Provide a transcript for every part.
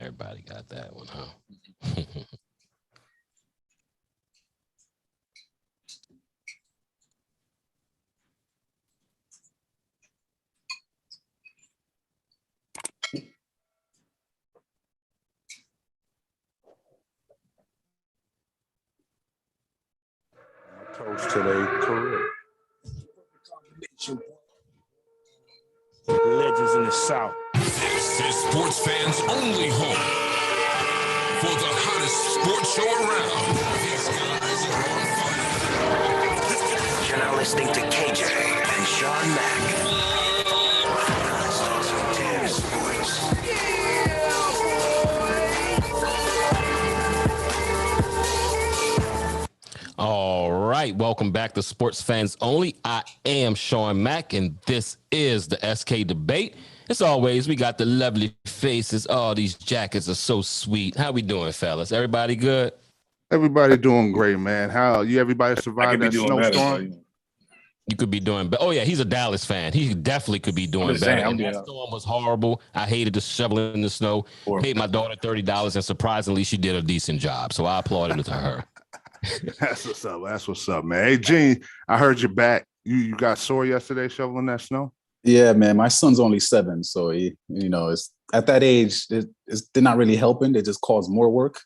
Everybody got that one, huh? Toast to their career. Legends in the South. This is sports fans' only home for the hottest sports show around. These guys are on fire. You're now listening to KJ and Shawn Mack. All right, welcome back to Sports Fans Only. I am Shawn Mack, and this is the SK Debate. As always, we got the lovely faces. Oh, these jackets are so sweet. How we doing, fellas? Everybody good? Everybody doing great, man. How you? Everybody survived that snowstorm? You could be doing better. Oh, yeah, he's a Dallas fan. He definitely could be doing better. And that storm was horrible. I hated the shoveling in the snow. Paid my daughter $30, and surprisingly, she did a decent job. So I applauded to her. That's what's up. That's what's up, man. Hey, Gene, I heard you back. You got sore yesterday shoveling that snow? Yeah, man. My son's only 7, so it's at that age. They're not really helping. They just cause more work,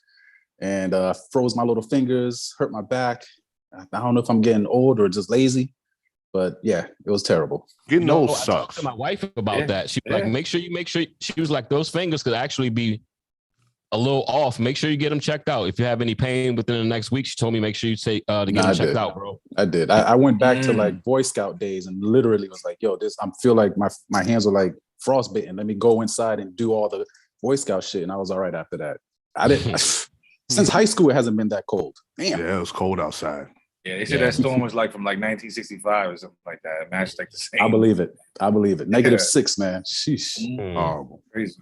and froze my little fingers, hurt my back. I don't know if I'm getting old or just lazy, but yeah, it was terrible. Getting old sucks. I talked to my wife about that. She was like, make sure. She was like, those fingers could actually be a little off. Make sure you get them checked out. If you have any pain within the next week, she told me make sure you say to get them checked out, bro. I did. I went back to like Boy Scout days and literally was like, yo, I feel like my hands are like frostbitten. Let me go inside and do all the Boy Scout shit. And I was all right after that. I didn't since high school, it hasn't been that cold. Damn. Yeah, it was cold outside. Yeah, they said that storm was like from like 1965 or something like that. It matched like the same. I believe it. -6, man. Sheesh. Horrible. Crazy.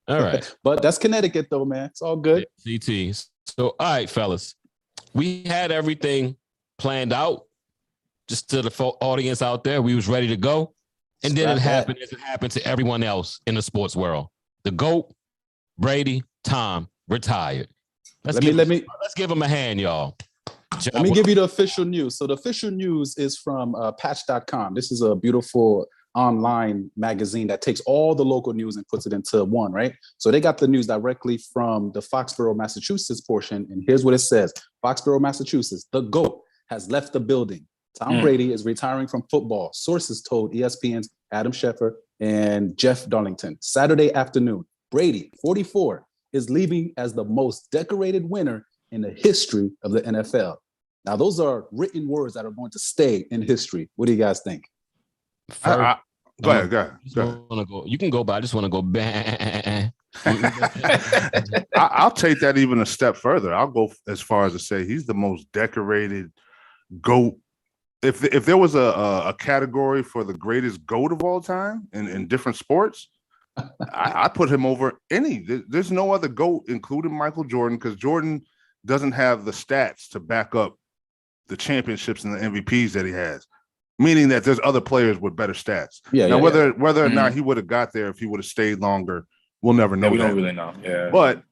All right. But that's Connecticut though, man. It's all good. Yeah, CT. So, all right, fellas. We had everything planned out. Just to the audience out there, we was ready to go. And then it happened as it happened to everyone else in the sports world. The GOAT, Brady, Tom, retired. Let's give him a hand, y'all. Let me give you the official news. So the official news is from patch.com. This is a beautiful online magazine that takes all the local news and puts it into one, right? So they got the news directly from the Foxborough, Massachusetts portion. And here's what it says. Foxborough, Massachusetts, the GOAT has left the building. Tom Brady is retiring from football. Sources told ESPN's Adam Schefter, and Jeff Darlington. Saturday afternoon, Brady, 44, is leaving as the most decorated winner in the history of the NFL. Now, those are written words that are going to stay in history. What do you guys think? Go ahead. You can go, but I just want to go. I'll take that even a step further. I'll go as far as to say he's the most decorated GOAT. If there was a category for the greatest GOAT of all time in different sports, I put him over any. There's no other GOAT, including Michael Jordan, because Jordan doesn't have the stats to back up the championships and the MVPs that he has, meaning that there's other players with better stats. Whether or not he would have got there if he would have stayed longer, we'll never know. We don't really know. Yeah. But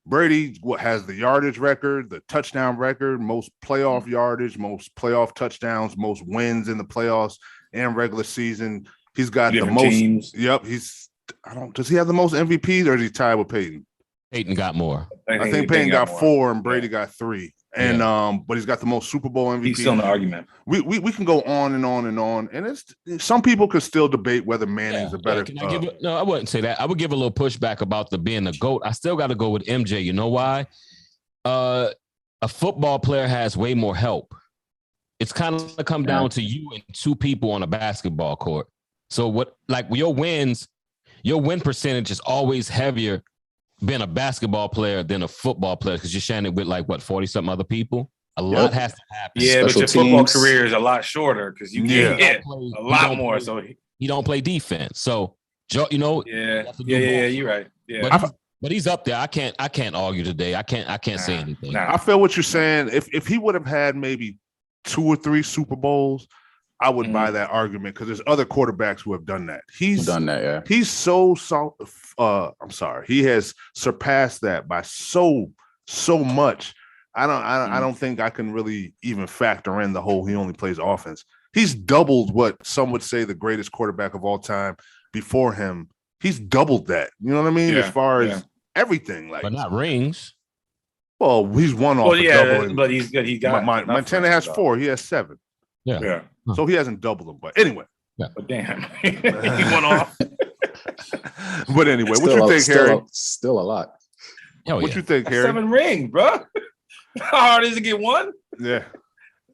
Brady has the yardage record, the touchdown record, most playoff yardage, most playoff touchdowns, most wins in the playoffs and regular season. He's got the most teams. Yep. Does he have the most MVPs, or is he tied with Peyton? Peyton got more. I think Peyton got 4 and Brady got 3. And but he's got the most Super Bowl MVP. He's still in the argument. We can go on and on and on. And it's some people could still debate whether Manning's a better. No, I wouldn't say that. I would give a little pushback about the being the GOAT. I still got to go with MJ. You know why? A football player has way more help. It's kind of come down to you and 2 people on a basketball court. So your win percentage is always heavier being a basketball player than a football player, because you're sharing it with 40-something other people. A lot has to happen. Yeah, but your football career is a lot shorter because you can hit a lot more. So he don't play defense. So you're right. Yeah, but he's up there. I can't argue today. I can't say anything. I feel what you're saying. If he would have had maybe 2 or 3 Super Bowls, I would buy that argument, because there's other quarterbacks who have done that. He's done that, yeah. He's he has surpassed that by so much. I don't think I can really even factor in the whole he only plays offense. He's doubled what some would say the greatest quarterback of all time before him. He's doubled that. You know what I mean? As far as everything, but not rings. Well, he's one off. Doubling. But he's good. He got Montana has 4. He has 7. Yeah. So he hasn't doubled them. But anyway. Yeah. But damn, he went off. But anyway, what you think, Harry? Still a lot. What you think, Harry? 7 rings, bro. How hard is it to get one? Yeah.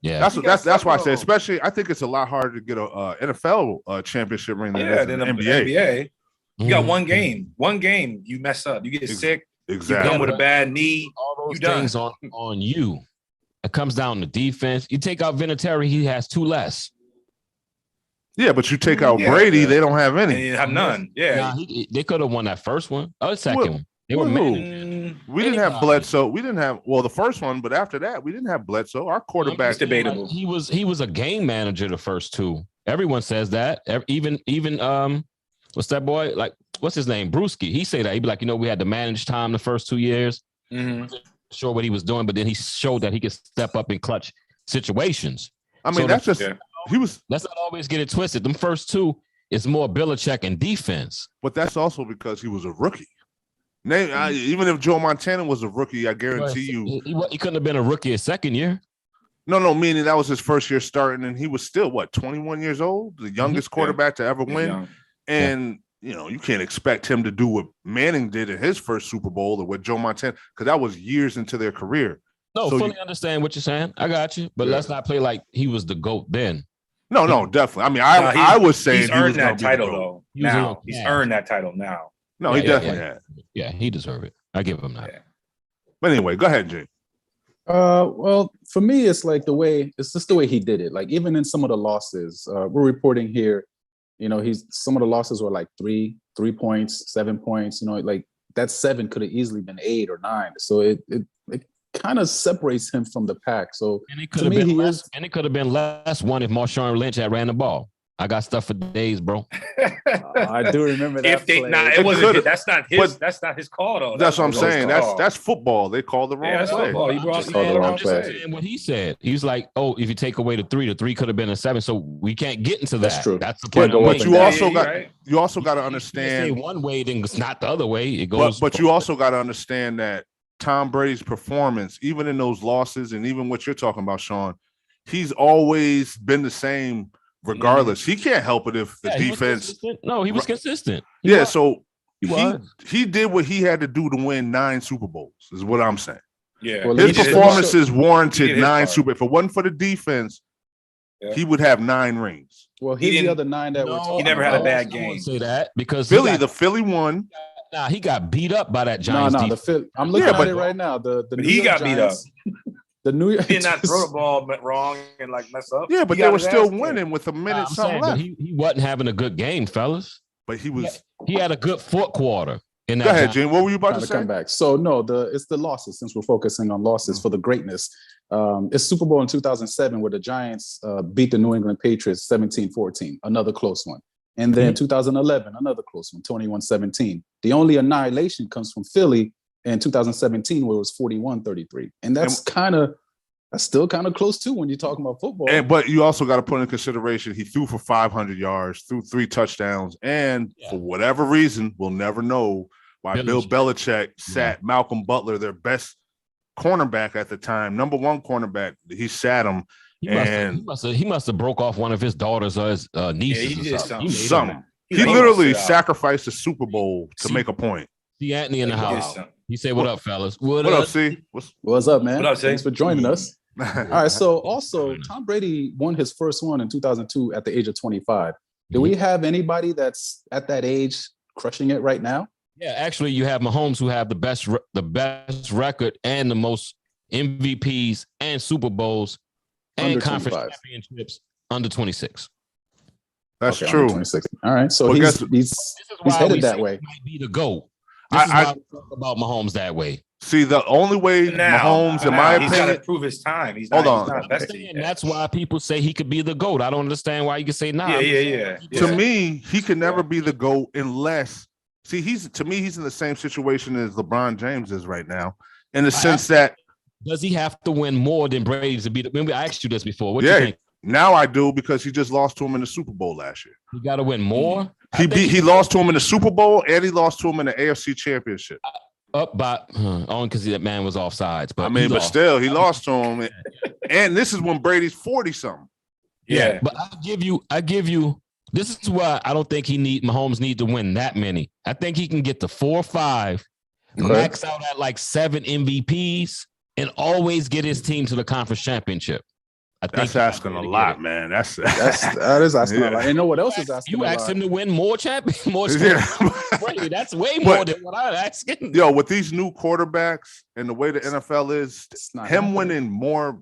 That's why I say, especially, I think it's a lot harder to get a NFL championship ring than an NBA. You got one game. One game, you mess up. You get sick. Exactly. You come with a bad knee. All those things on you. It comes down to defense. You take out Vinatieri, he has 2 less. Yeah, but you take out Brady, they don't have any. They have none. Yeah. They could have won that first one. The second one. They were we didn't have Bledsoe. We didn't have the first one, but after that, we didn't have Bledsoe. Our quarterback debatable. He was a game manager the first 2. Everyone says that. Even what's that boy? What's his name? Brewski. He say that. He'd be like, we had to manage time the first 2 years. Mm-hmm. Sure what he was doing, but then he showed that he could step up in clutch situations. I mean, let's not always get it twisted. Them first 2 is more Belichick and defense. But that's also because he was a rookie. Even if Joe Montana was a rookie, I guarantee you he couldn't have been a rookie his second year. No, meaning that was his first year starting, and he was still 21 years old, the youngest quarterback to ever win. And you can't expect him to do what Manning did in his first Super Bowl or what Joe Montana, because that was years into their career. No, fully understand what you're saying. I got you, but let's not play like he was the GOAT then. No, definitely. I mean, I was saying he's earned that title though. Now he's earned that title now. No, he definitely had. Yeah, he deserved it. I give him that. Yeah. But anyway, go ahead, Jay. Well, for me, it's just the way he did it. Even in some of the losses, we're reporting here, some of the losses were 3 points, 7 points, that 7 could have easily been 8 or 9. So it kind of separates him from the pack. So it could have been less one if Marshawn Lynch had ran the ball. I got stuff for days, bro. I do remember that. It wasn't. That's not his. That's not his call, though. That's what I'm saying. That's football. They call the wrong play. Football. I'm just saying what he said. He's like, if you take away the 3 could have been a 7. So we can't get into that. That's true. That's the point. But you also got to understand. One way, then it's not the other way. It goes. But you also got to understand that Tom Brady's performance, even in those losses, and even what you're talking about, Shawn, he's always been the same regardless. He can't help it if the defense. He was consistent. So he did what he had to do to win 9 Super Bowls, is what I'm saying. Yeah. Well, his performances warranted 9 Super. If it wasn't for the defense, he would have 9 rings. Well, here's the other 9 that we're talking He never had a bad game. I won't say that because the Philly won. Nah, he got beat up by that Giants. I'm looking at it right now. The he got Giants, beat up. The New York he did not throw the ball wrong and like mess up. Yeah, but they were still winning with a minute something left. He wasn't having a good game, fellas. But he was. He had a good fourth quarter. In that Go ahead, Gene. What were you about to say? Come back. So no, it's the losses. Since we're focusing on losses for the greatness, it's Super Bowl in 2007 where the Giants beat the New England Patriots 17-14, another close one. And then 2011, another close one, 21-17. The only annihilation comes from Philly in 2017, where it was 41-33. And that's still kind of close too when you're talking about football. But you also got to put in consideration he threw for 500 yards, threw 3 touchdowns, and for whatever reason, we'll never know why Bill Belichick sat Malcolm Butler, their best cornerback at the time, number 1 cornerback. He sat him. He must have broke off one of his daughters or his nieces. Yeah, he did something. He literally sacrificed the Super Bowl to make a point. See Anthony in the house. He said, "What up, fellas? What up, C? What's up, man? What up, Thanks for joining us." All right. So also, Tom Brady won his first one in 2002 at the age of 25. Do we have anybody that's at that age crushing it right now? Yeah, actually, you have Mahomes, who have the best record and the most MVPs and Super Bowls and conference championships under 26 That's true. 26. All right. So he's headed that way. Might be the GOAT. This is why we talk about Mahomes that way. See, the only way Mahomes, in my opinion, he's got to prove his time. That's why people say he could be the GOAT. I don't understand why you can say nah. Yeah. To me, he could never be the GOAT unless. See, he's in the same situation as LeBron James is right now, in the sense that. Does he have to win more than Brady to be? Remember, I asked you this before. What you think? Now I do, because he just lost to him in the Super Bowl last year. He got to win more. He lost to him in the Super Bowl, and he lost to him in the AFC Championship. Up by only because that man was offsides. But still, he lost to him. And this is when Brady's 40-something. Yeah, but I give you. This is why I don't think Mahomes need to win that many. I think he can get to 4 or 5, max out at like 7 MVPs, and always get his team to the conference championship. I think that's asking a lot, man. That is asking a lot. You know what else is asking? You asked him to win more champions. That's way more than what I'm asking. Yo, with these new quarterbacks and the way the NFL is, him winning more,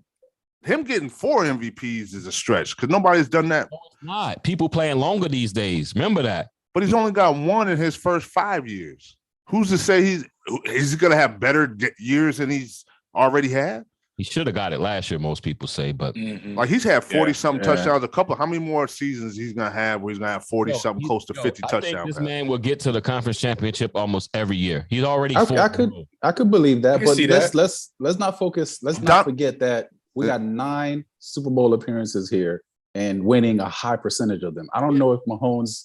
him getting 4 MVPs is a stretch because nobody's done that. No, it's not. People playing longer these days. Remember that. But he's only got 1 in his first 5 years. Who's to say he's going to have better years than he's already had? He should have got it last year, most people say, but like he's had 40-something touchdowns. How many more seasons he's gonna have where he's gonna have 40-something, close to 50 touchdowns? I think this man will get to the conference championship almost every year. He's already. I could believe that, but let's not focus. Let's not forget that we got 9 Super Bowl appearances here and winning a high percentage of them. I don't know if Mahomes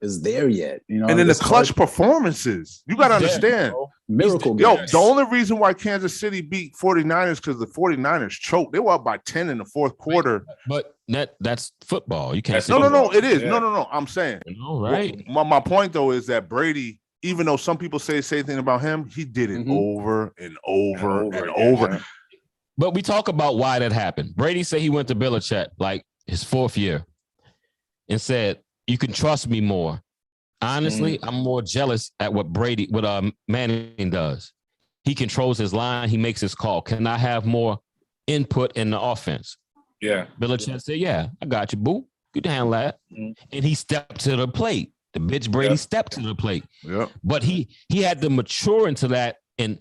is there yet, and then the clutch performances. You got to understand. Miracle games. The only reason why Kansas City beat 49ers because the 49ers choked. They were up by 10 in the fourth quarter. But that's football. You can't say no, it is. Yeah. No. I'm saying. Right. My point, though, is that Brady, even though some people say the same thing about him, he did it over and over and over. But we talk about why that happened. Brady said he went to Belichick like his 4th year and said, "You can trust me more." Honestly, I'm more jealous at what Manning does. He controls his line. He makes his call. Can I have more input in the offense? Yeah. Belichick said, "Yeah, I got you, boo. You can handle that." And he stepped to the plate. The bitch Brady stepped to the plate. Yeah. But he had to mature into that, and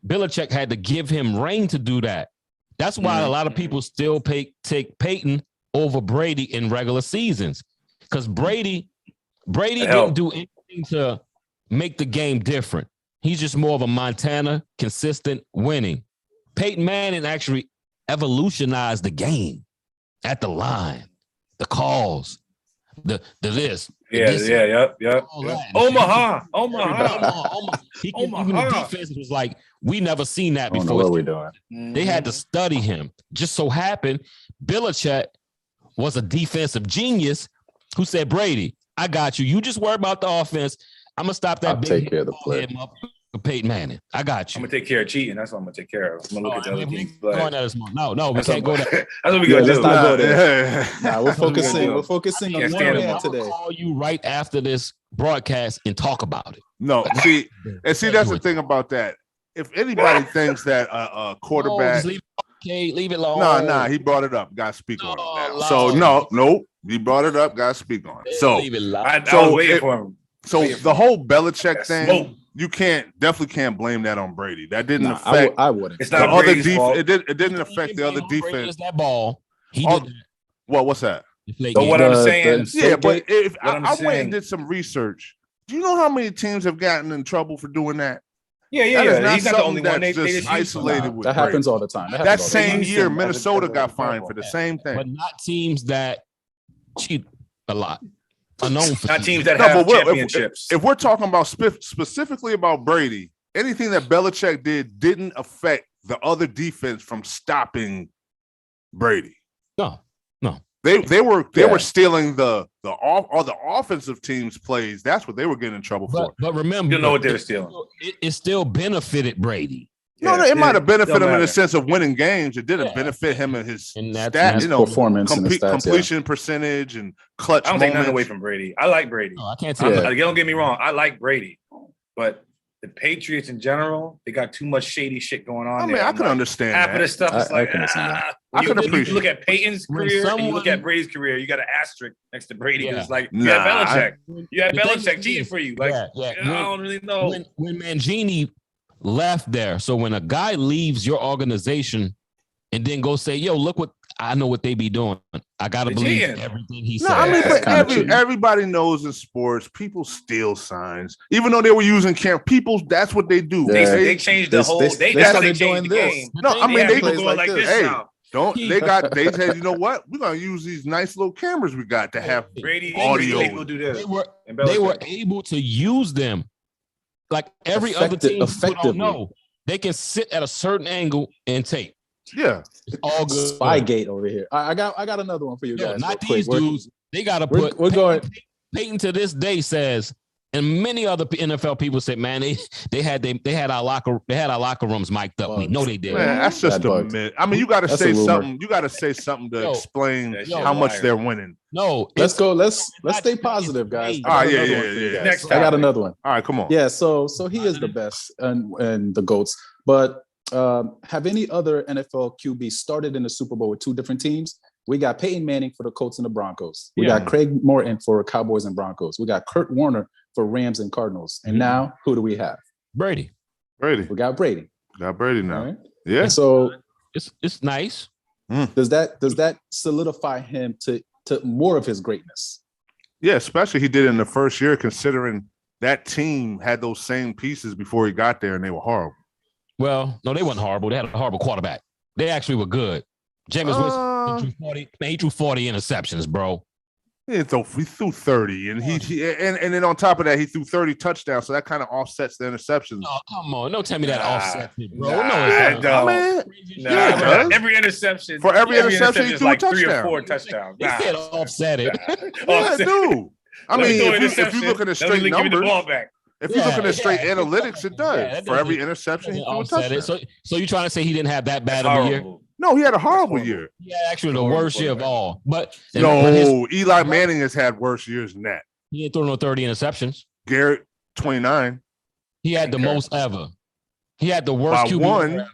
Belichick had to give him reign to do that. That's why a lot of people still take Peyton over Brady in regular seasons, because Brady didn't do anything to make the game different. He's just more of a Montana, consistent winning. Peyton Manning actually evolutionized the game at the line, the calls, the this. Yeah. Omaha. Even the defense was like, we never seen that before. What we doing? They had to study him. Just so happened, Belichick was a defensive genius who said, Brady, I got you. You just worry about the offense. I'm going to stop that I'll take care of the play. Up for Peyton Manning. I got you. I'm gonna take care of cheating. That's what I'm gonna take care of. I'm gonna look at the other team's play. No, we can't go there. That's what we gotta do. Let's not go there. Yeah. Nah, we're focusing on Can't one stand man them. today. I'll call you right after this broadcast and talk about it. No, see, that's the thing about that. If anybody thinks that a quarterback, Leave it alone. nah, he brought it up. Got to speak on it now. Lord. So nope, he brought it up. Got to speak on it. So leave it alone. I was waiting for him. So the whole Belichick thing, Smoke. you definitely can't blame that on Brady. That didn't Nah, affect. I wouldn't. It's the not other Brady's fault. It didn't affect the other defense. That ball. He Oh, did that. What's that? So what I'm The- saying, the- Yeah, but if What I I'm went saying- and did some research, do you know how many teams have gotten in trouble for doing that? yeah. That is not He's not the only something one. They that's just just use him. isolated with that happens Brady. all the time. That same Use year, him as a- Minnesota as a got fined example. for the same thing. But not teams that cheat a lot. Are known for Not cheating. teams that No, have but championships. if we're talking about specifically about Brady, anything that Belichick didn't affect the other defense from stopping Brady. No. They were stealing the offensive team's plays. That's what they were getting in trouble for. But remember, You don't know what they were stealing. It still benefited Brady. No, it might have benefited him in the matter. sense of winning games. It didn't benefit him in his And that's- stat, His you know, performance and the stats, completion percentage and clutch I don't take moments. nothing away from Brady. I like Brady. No, I can't Yeah. tell you. Don't get me wrong. I like Brady, but the Patriots in general, they got too much shady shit going on. I mean, there. I I'm can like, understand half of that. this stuff is I like, can understand that. I can when appreciate you look at Peyton's When career and you look someone- at Brady's career, you got an asterisk next to Brady. Yeah. It's like Nah, you had Belichick. You had The thing Belichick is cheating this. for you. Like, Yeah. I don't really know. When Mangini left there, so when a guy leaves your organization and then go say, yo, look what I know what they be doing. I gotta They believe cheating. everything he No, said. I mean, That's but kinda cheating. everybody knows in sports, people steal signs. Even though they were using people, that's what they do. Yeah. They changed the whole. They That's how started they doing changed the this. game. No, I mean, have they people plays going like like this. this Hey, now. they said, you know what? We're gonna use these nice little cameras we got to have Brady, audio. people do this. They were And they were Belichick. able to use them like every other team. People don't Effectively. know. They can sit at a certain angle and tape. Yeah. It's all good. Spygate over here. I got another one for you Yo, guys. not real quick. these dudes. They got to we're- put. we're going- Peyton to this day says, and many other NFL people said, man, they had our locker rooms mic'd up. We know they did. Man, that's just That a bugged. myth. I mean, you got to That's say a rumor. something. You got to say something to Yo, explain that shit how much liar. they're winning. No, Let's it's- go. Let's not stay just- positive, guys. it's I got crazy. another Yeah, one yeah, for you yeah. guys. Next I got topic. another one. All right, come on. Yeah, so he is the best and the GOATs. But have any other NFL QB started in the Super Bowl with two different teams? We got Peyton Manning for the Colts and the Broncos. We Yeah. got Craig Morton for Cowboys and Broncos. We got Kurt Warner for Rams and Cardinals. And Mhm. now who do we have? Brady. Brady. We got Brady. Got Brady now. All right. Yeah. And so It's nice. does that solidify him to more of his greatness? Yeah, especially he did in the first year, considering that team had those same pieces before he got there and they were horrible. Well, no, they weren't horrible. They had a horrible quarterback. They actually were good. Jameis Winston threw 40 interceptions, bro. He threw 30, and and then on top of that, he threw 30 touchdowns. So that kind of offsets the interceptions. Oh, come on. Don't tell me that Nah, offsets it, bro. nah, no, it no. I mean, Nah, Yeah, it does. every interception. For every interception, he is threw a like 3 or touchdown. 4 touchdowns. They said offset it. yeah, dude. I mean, if you look at the doesn't straight give you the numbers, ball back. if you look at the Yeah, straight yeah. analytics, it does. Yeah, that For every doesn't- interception, he threw a Offset it. touchdown. So you trying to say he didn't have that bad That's of a year? horrible. No, he had a horrible horrible. year. Yeah, actually the Horrible worst year of quarterback. all. But No, Eli Manning has had worse years than that. he didn't throw no 30 interceptions. Garrett, 29, He had the Okay. most ever. He had the worst by QB one,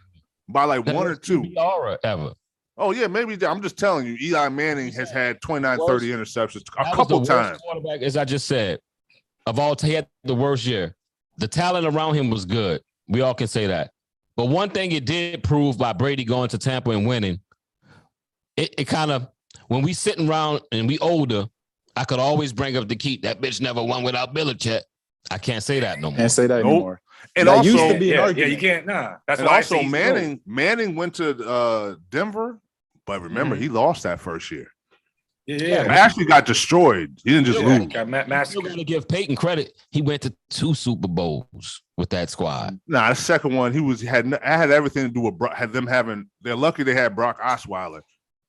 by like one or two. QBR ever. Oh, yeah, maybe. I'm just telling you, Eli Manning has had 29, 30 interceptions a That was couple the worst times. quarterback, as I just said, of all. He had the worst year. The talent around him was good. We all can say that. But one thing it did prove by Brady going to Tampa and winning, it kind of, when we sitting around and we older, I could always bring up the keep. That bitch never won without Belichick. I can't say that no more. Can't say that Nope. anymore. And That also, used to be an Yeah, argument. you can't. Nah, that's and why also I say he's the Manning went to Denver, but remember, he lost that first year. GOAT. He Yeah, actually got destroyed. He didn't just Yeah. lose. got I'm massacred. going to give Peyton credit. He went to 2 Super Bowls with that squad. Nah, the second one, I had everything to do with had them having. They're lucky they had Brock Osweiler.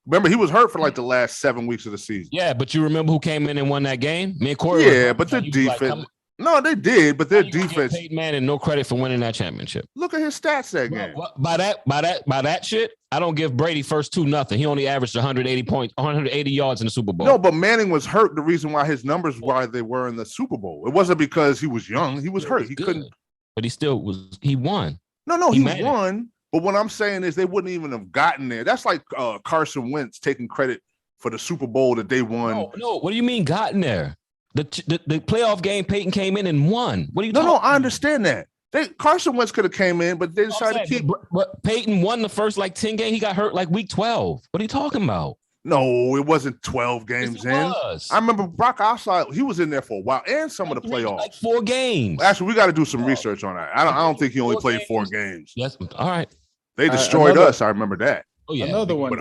Remember, he was hurt for like the last 7 weeks of the season. Yeah, but you remember who came in and won that game? Me and Corey. Yeah, but their defense. No, they did, but their defense. Peyton Manning no credit for winning that championship. Look at his stats that game. By that shit, I don't give Brady first 2 nothing. He only averaged 180 points, 180 yards in the Super Bowl. No, but Manning was hurt. The reason why his numbers why they were in the Super Bowl. It wasn't because he was young. He was hurt. He couldn't. But he still was. He won. No, he won. But what I'm saying is they wouldn't even have gotten there. That's like Carson Wentz taking credit for the Super Bowl that they won. No. What do you mean gotten there? The playoff game, Peyton came in and won. What are you talking about? No, I understand that. Carson Wentz could have came in, but they decided to keep. But Peyton won the first 10 games. He got hurt week 12. What are you talking about? No, it wasn't 12 games in. I remember Brock Osweiler, he was in there for a while, and some of the playoffs. 4 games. Actually, we got to do some research on that. I don't think he only played 4 games. Yes, all right. They destroyed us. I remember that. Oh yeah, another one,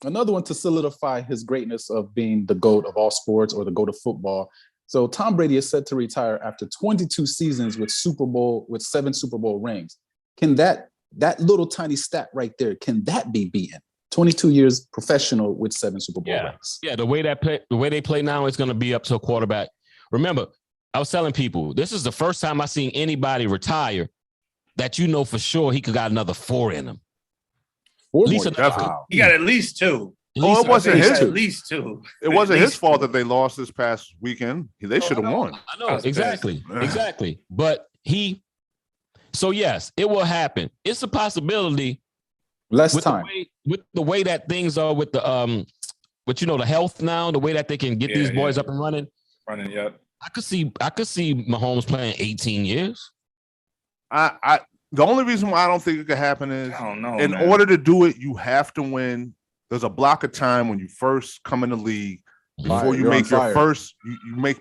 another one to solidify his greatness of being the GOAT of all sports or the GOAT of football. So Tom Brady is set to retire after 22 seasons with 7 Super Bowl rings. Can that little tiny stat right there, can that be beaten? 22 years professional with 7 Super Bowl rings. Yeah, the way they play now, it's going to be up to a quarterback. Remember, I was telling people, this is the first time I've seen anybody retire that you know for sure he could got another 4 in him. 4 at least he got at least 2. Oh, it wasn't his. At least 2. It wasn't his fault that they lost this past weekend. They should have won. I know exactly. But so yes, it will happen. It's a possibility. Less time with the way that things are with the the health now, the way that they can get these boys up and running. Yeah. I could see Mahomes playing 18 years. The only reason why I don't think it could happen is I don't know, in order to do it, you have to win. There's a block of time when you first come in the league before you make your first.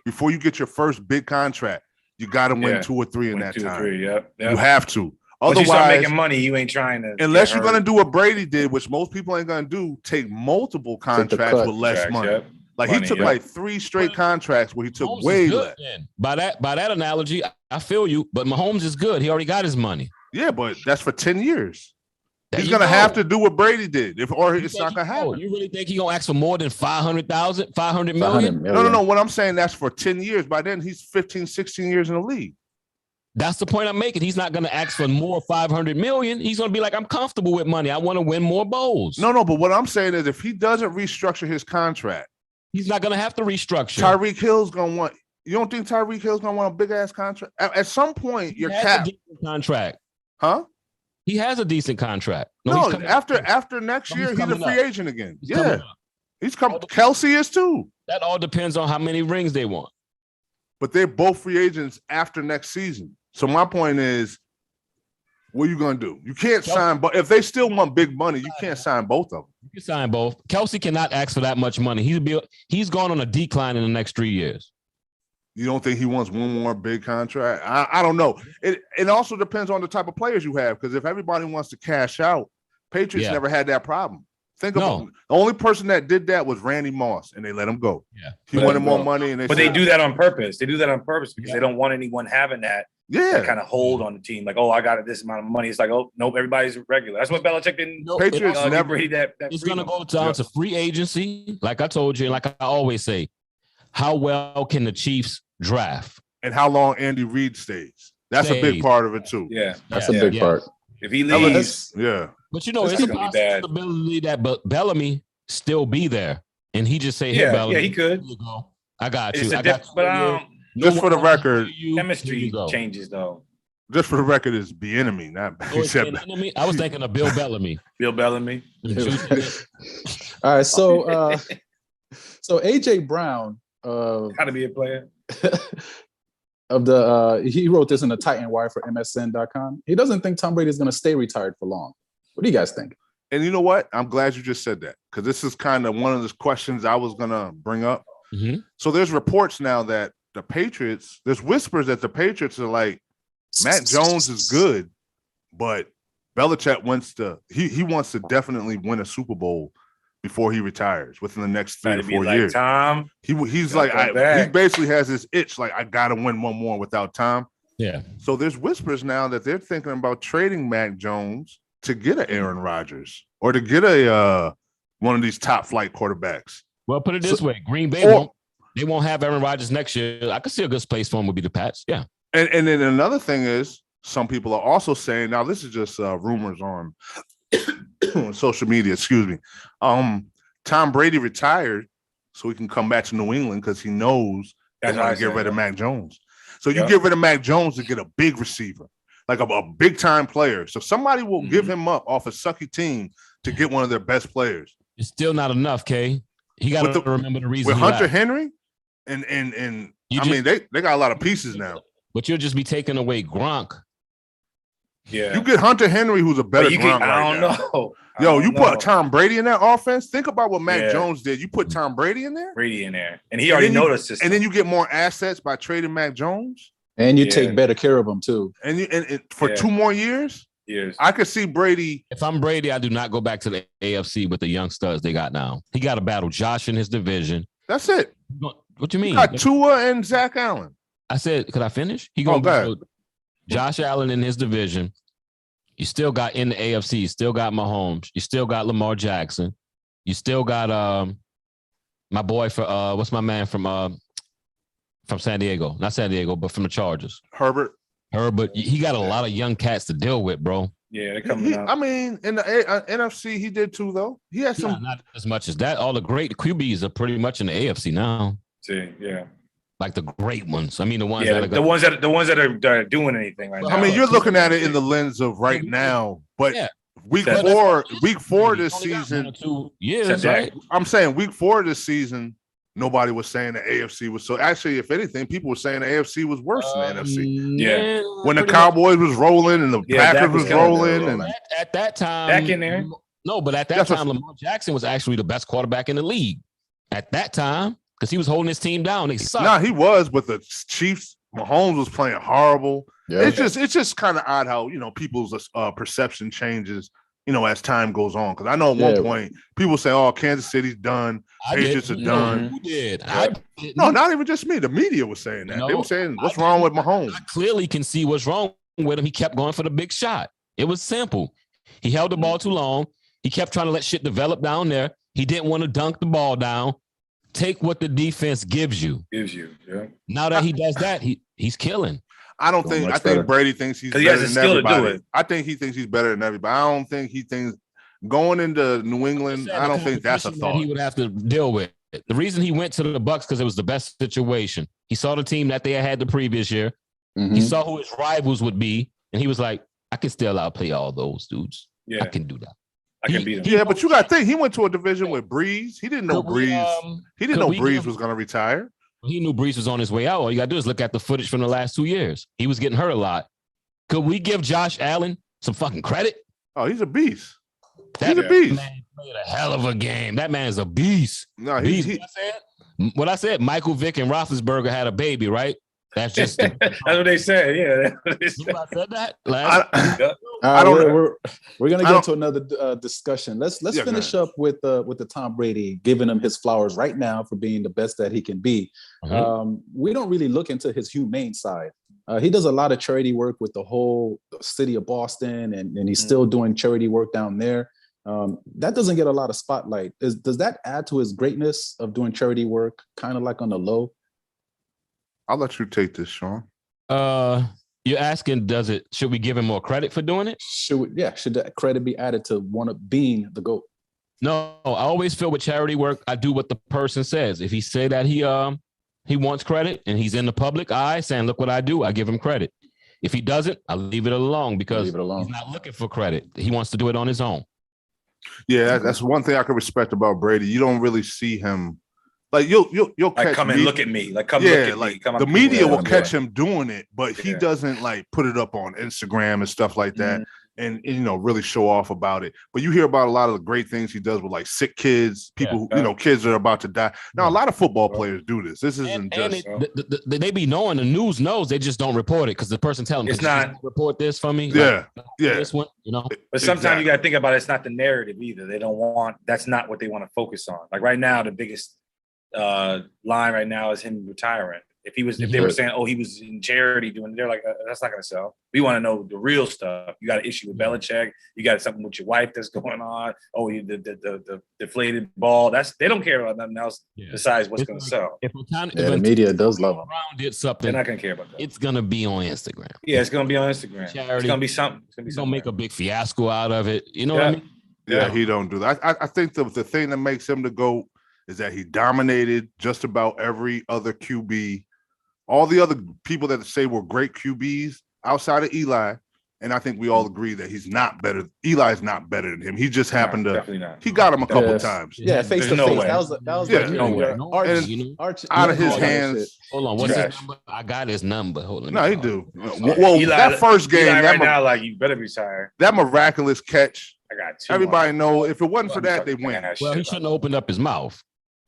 Before you get your first big contract. You got to win 2 or 3 in that time. 3, you have to. Otherwise, you start making money, you ain't trying to. Unless you're going to do what Brady did, which most people ain't going to do, take multiple contracts with less money. He took 3 straight contracts where he took Mahomes way less. By that analogy, I feel you. But Mahomes is good. He already got his money. Yeah, but that's for 10 years. He's going to have to do what Brady did, or it's not going to happen. You really think he's going to ask for more than 500,000, 500 million? No. What I'm saying, that's for 10 years. By then, he's 15, 16 years in the league. That's the point I'm making. He's not going to ask for more 500 million. He's going to be like, I'm comfortable with money. I want to win more bowls. No. But what I'm saying is, if he doesn't restructure his contract, he's not going to have to restructure. Tyreek Hill's going to want. You don't think Tyreek Hill's going to want a big ass contract? At some point, you're capped. Contract, huh? He has a decent contract. No, after next year, he's a free agent again. He's coming. Kelsey is too. That all depends on how many rings they want. But they're both free agents after next season. So my point is, what are you going to do? You can't sign, but if they still want big money, you can't sign both of them. You can sign both. Kelsey cannot ask for that much money. He's gone on a decline in the next 3 years. You don't think he wants one more big contract? I don't know. It also depends on the type of players you have, because if everybody wants to cash out, Patriots never had that problem. Think about it. The only person that did that was Randy Moss, and they let him go. Yeah, he wanted more money, and they do that on purpose. They do that on purpose because they don't want anyone having that kind of hold on the team. Like, oh, I got this amount of money. It's like, oh, nope, everybody's regular. That's what Belichick didn't. Patriots never. It's going to go down to free agency, like I told you, and like I always say, how well can the Chiefs draft, and how long Andy Reid stays? That's a big part of it too. Yeah, that's a big part. If he leaves, but it's a possibility that Bellamy still be there, and he just say, "Hey, Bellamy, he could. Here you go. I got you. But just for the record, chemistry changes though. Just for the record, is the enemy, not enemy. I was thinking of Bill Bellamy. Bill Bellamy. All right, so AJ Brown, how to be a player. He wrote this in the Titan Wire for MSN.com. He doesn't think Tom Brady is going to stay retired for long. What do you guys think? And you know what? I'm glad you just said that, because this is kind of one of the questions I was going to bring up. Mm-hmm. So there's reports now that the Patriots, there's whispers that the Patriots are like, Matt Jones is good, but Belichick wants to definitely win a Super Bowl before he retires within the next 3 to 4 years. Tom, he's like, he basically has this itch, like, I got to win one more without Tom. Yeah. So there's whispers now that they're thinking about trading Mac Jones to get an Aaron Rodgers or to get a one of these top flight quarterbacks. Well, put it this way: Green Bay won't have Aaron Rodgers next year. I could see a good place for him would be the Pats. Yeah. And then another thing is, some people are also saying, now this is just rumors on social media. Excuse me. Tom Brady retired so he can come back to New England because he knows they're going to get rid of Mac Jones. So you get rid of Mac Jones to get a big receiver, like a big time player. So somebody will give him up off a sucky team to get one of their best players. It's still not enough, Kay. He got to remember the reason. With Hunter Henry, and mean they got a lot of pieces now. But you'll just be taking away Gronk. Yeah, you get Hunter Henry, who's a better Gronk I don't know. Yo, you put Tom Brady in that offense. Think about what Mac Jones did. You put Tom Brady in there, and he already know the system. And then you get more assets by trading Mac Jones, and you take better care of him too. And for 2 more years. Yes. I could see Brady. If I'm Brady, I do not go back to the AFC with the young studs they got now. He got to battle Josh in his division. That's it. What you mean? You got Tua and Zach Allen. I said, could I finish? He going to battle Josh Allen in his division. You still got in the AFC. You still got Mahomes. You still got Lamar Jackson. You still got my boy for what's my man from San Diego? Not San Diego, but from the Chargers. Herbert. He got a lot of young cats to deal with, bro. Yeah, they're coming out. I mean, in the NFC, he did too, though. He had some. Not as much as that. All the great QBs are pretty much in the AFC now. See, yeah. Like the great ones. I mean, the ones the ones that are doing anything right now. I mean, you're looking at it in the lens of right now, but week four this season. 2 years, right? I'm saying week 4 this season. Nobody was saying the AFC was so. Actually, if anything, people were saying the AFC was worse than the NFC. Yeah, when the Cowboys was rolling and the Packers was rolling, and at that time, back in there. No, but at that time, Lamar Jackson was actually the best quarterback in the league at that time because he was holding his team down. They sucked. Nah, he was, but the Chiefs, Mahomes was playing horrible. Yeah. It's just kind of odd how people's perception changes. As time goes on, because I know at one point people say, "Oh, Kansas City's done, Patriots are done." Who did? No, not even just me. The media was saying that. They were saying, "What's wrong with Mahomes?" I clearly can see what's wrong with him. He kept going for the big shot. It was simple. He held the ball too long. He kept trying to let shit develop down there. He didn't want to dunk the ball down. Take what the defense gives you. Now that he does that, he's killing. I think Brady thinks he's better than everybody. I think he thinks he's better than everybody. I don't think he thinks going into New England. I don't think that's a thought he would have to deal with. The reason he went to the Bucs because it was the best situation. He saw the team that they had the previous year. Mm-hmm. He saw who his rivals would be, and he was like, "I can still outplay all those dudes. Yeah, I can do that. I can beat him." Yeah, but you got to think he went to a division with Breeze. He didn't know Breeze. He didn't know Breeze was going to retire. He knew Brees was on his way out. All you got to do is look at the footage from the last 2 years. He was getting hurt a lot. Could we give Josh Allen some fucking credit? Oh, he's a beast. He's a beast. Man played a hell of a game. That man's a beast. No, what I said, Michael Vick and Roethlisberger had a baby, right? That's just that's what they said. Yeah, I said that. I don't know. We're gonna get to another discussion. Let's finish up with the Tom Brady, giving him his flowers right now for being the best that he can be. Mm-hmm. We don't really look into his humane side. He does a lot of charity work with the whole city of Boston, and he's still doing charity work down there. That doesn't get a lot of spotlight. Does that add to his greatness of doing charity work, kind of like on the low? I'll let you take this, Shawn. You're asking, should we give him more credit for doing it? Should that credit be added to one of being the GOAT? No, I always feel with charity work, I do what the person says. If he say that he wants credit and he's in the public eye saying, look what I do, I give him credit. If he doesn't, I leave it alone because he's not looking for credit. He wants to do it on his own. Yeah, that's one thing I can respect about Brady. You don't really see him. Like you'll like come and look at me. Like come look at me. The media will catch him doing it, but he doesn't like put it up on Instagram and stuff like that, and really show off about it. But you hear about a lot of the great things he does with like sick kids, people, kids that are about to die. Now a lot of football players do this. This isn't they be knowing, the news knows, they just don't report it because the person telling them it's not report this for me. This one, But sometimes you got to think about it. It's not the narrative either. They don't want. That's not what they want to focus on. Like right now, the biggest line right now is him retiring. If they were saying, oh, he was in charity doing, they're like, that's not going to sell. We want to know the real stuff. You got an issue with Belichick. You got something with your wife that's going on. Oh, the deflated ball. They don't care about nothing else besides what's going to sell. The media does love them. Did something. They're not going to care about that. It's going to be on Instagram. Yeah, it's going to be on Instagram. Charity. It's going to be something. It's going to make a big fiasco out of it. You know what I mean? Yeah, he don't do that. I think the thing that makes him the GOAT is that he dominated just about every other QB. All the other people that say were great QBs outside of Eli, and I think we all agree that he's not better. Eli's not better than him. He just happened to. Definitely not. He got him a couple times. Yeah, face to face. That was Arch out of his hands. Hold on, what's his number? I got his number. Hold on. No, he do. Well, Eli, that first game, Eli right now, like you better be tired. That miraculous catch. I got two. Everybody know if it wasn't for that, they win. Well, he shouldn't have opened up his mouth.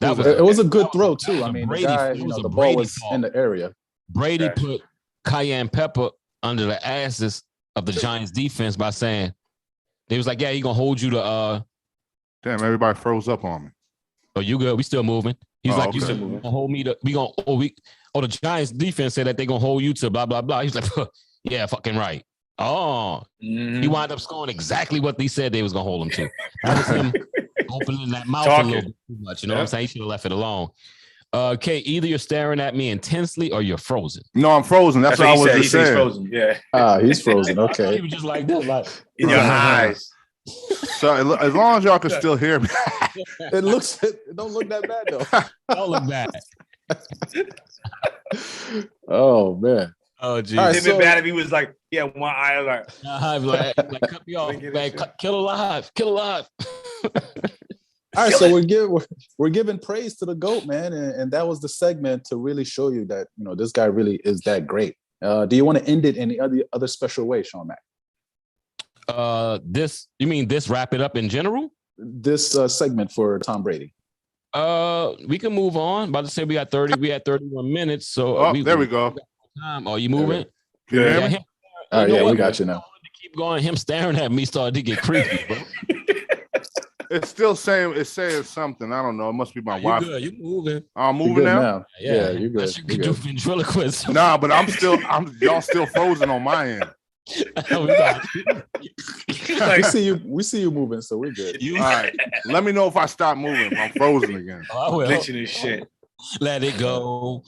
It was a good throw too. I mean, the guy, the ball was in the area. Brady put cayenne pepper under the asses of the Giants defense by saying they was like, yeah, he gonna hold you to Damn, everybody froze up on me. Oh, you good? We still moving. He's like, okay. you still moving. Hold me to the Giants defense said that they gonna hold you to blah blah blah. He's like, yeah, fucking right. Oh, he wound up scoring exactly what they said they was gonna hold him to. That was him opening that mouth a little bit too much. You know what I'm saying? He should have left it alone. Okay, either you're staring at me intensely or you're frozen. No, I'm frozen. That's what I was just saying. He's frozen. Yeah. He's frozen. Okay. He was just like this, like in your eyes. So as long as y'all can still hear me, it don't look that bad though. Don't look bad. Oh man. Oh geez. It'd been bad if he was like, one eye like cut me off, man. Kill alive. All right, so we're giving praise to the GOAT, man, and that was the segment to really show you that this guy really is that great. Do you want to end it any other special way, Shawn Mack? You mean this wrap it up in general? This segment for Tom Brady. We can move on. About to say we had 31 minutes, so there we go. Time. Are you moving? Yeah. We got you now. Keep going. Him staring at me started to get creepy, bro. It's still saying something. I don't know. It must be my wife. You moving? I'm moving now. Yeah, you're good. You can do ventriloquist. Nah, but y'all still frozen on my end. We see you moving, so we're good. All right. Let me know if I stop moving. If I'm frozen again. I will. Glitching this shit. Let it go.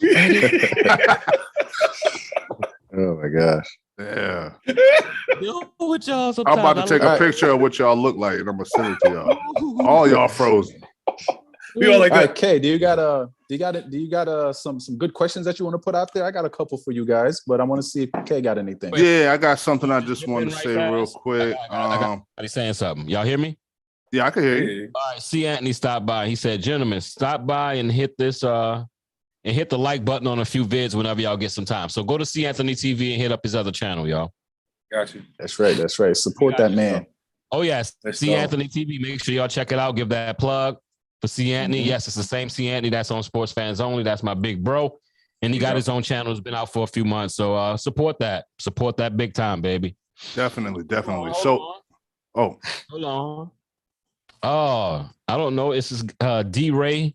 Oh my gosh. Yeah. I'm about to take a picture of what y'all look like, and I'm gonna send it to y'all. All y'all frozen. We all like that. Okay, do you got some good questions that you want to put out there? I got a couple for you guys, but I want to see if Kay got anything. Yeah, I got something I just want to say real quick. He's saying something. Y'all hear me? Yeah, I can hear you. All right, C. Anthony stopped by. He said, gentlemen, stop by and hit this and hit the like button on a few vids whenever y'all get some time. So go to C. Anthony TV and hit up his other channel, y'all. Got you. That's right. Support that man. Oh, yes. C. Anthony TV. Make sure y'all check it out. Give that plug for C. Anthony. Mm-hmm. Yes, it's the same C. Anthony that's on Sports Fans Only. That's my big bro. And he got his own channel. It's been out for a few months. So support that. Support that big time, baby. Definitely. Hold on. Oh, I don't know. It's just D-Ray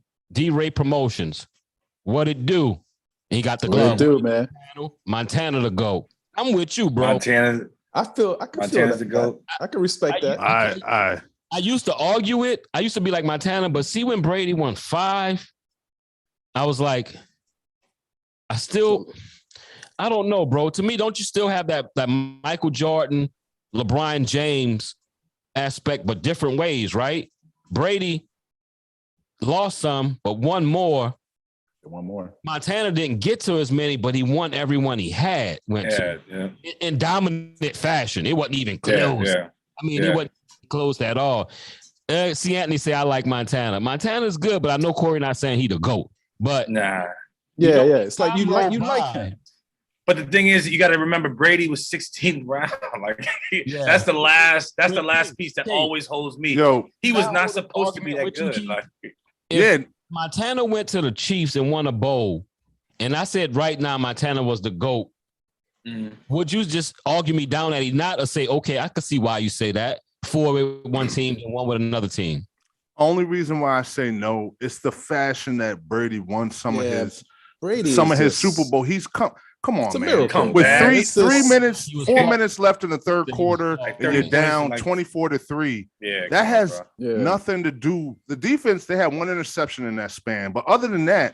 Promotions. What it do? He got the glove. What it do, man? Montana to go. I'm with you, bro. I can feel Montana's the GOAT. I can respect that. I used to argue it. I used to be like Montana, but see when Brady won 5, I was like, I don't know, bro. To me, don't you still have that Michael Jordan, LeBron James aspect, but different ways, right? Brady lost some, but won more. Montana didn't get to as many, but he won everyone he had. In dominant fashion. It wasn't even close. It wasn't close at all. See, Anthony say I like Montana. Montana's good, but I know Corey not saying he the GOAT. But it's like you like him. But the thing is, you got to remember Brady was 16th round. That's the last piece that always holds me. He was not supposed to be that good. Montana went to the Chiefs and won a bowl, and I said right now Montana was the GOAT. Would you just argue me down that he not, or say, okay, I can see why you say that? 4 with one team and 1 with another team. Only reason why I say no, it's the fashion that Brady won some of his Brady some of is his just- Super Bowl. He's come It's on, a man. miracle. Come With back. three It's just- minutes, He was 4 fought. minutes left in the third He was quarter, fought. Like and 30 you're points down in, like- 24-3. Yeah, That has bro. Yeah. nothing to do. The defense, they had one interception in that span, but other than that,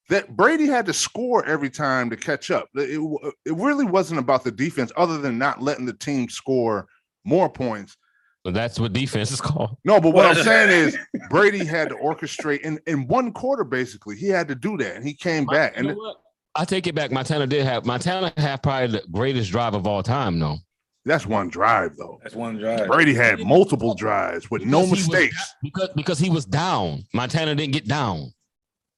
that Brady had to score every time to catch up. It really wasn't about the defense, other than not letting the team score more points. But that's what defense is called. No, but what Well, I'm saying is Brady had to orchestrate in one quarter, basically. He had to do that, and he came back. You know And what? I take it back. Montana had probably the greatest drive of all time, though. that's one drive, though. That's one drive. Brady had multiple drives with no Because he was mistakes. because he was down. Montana didn't get down.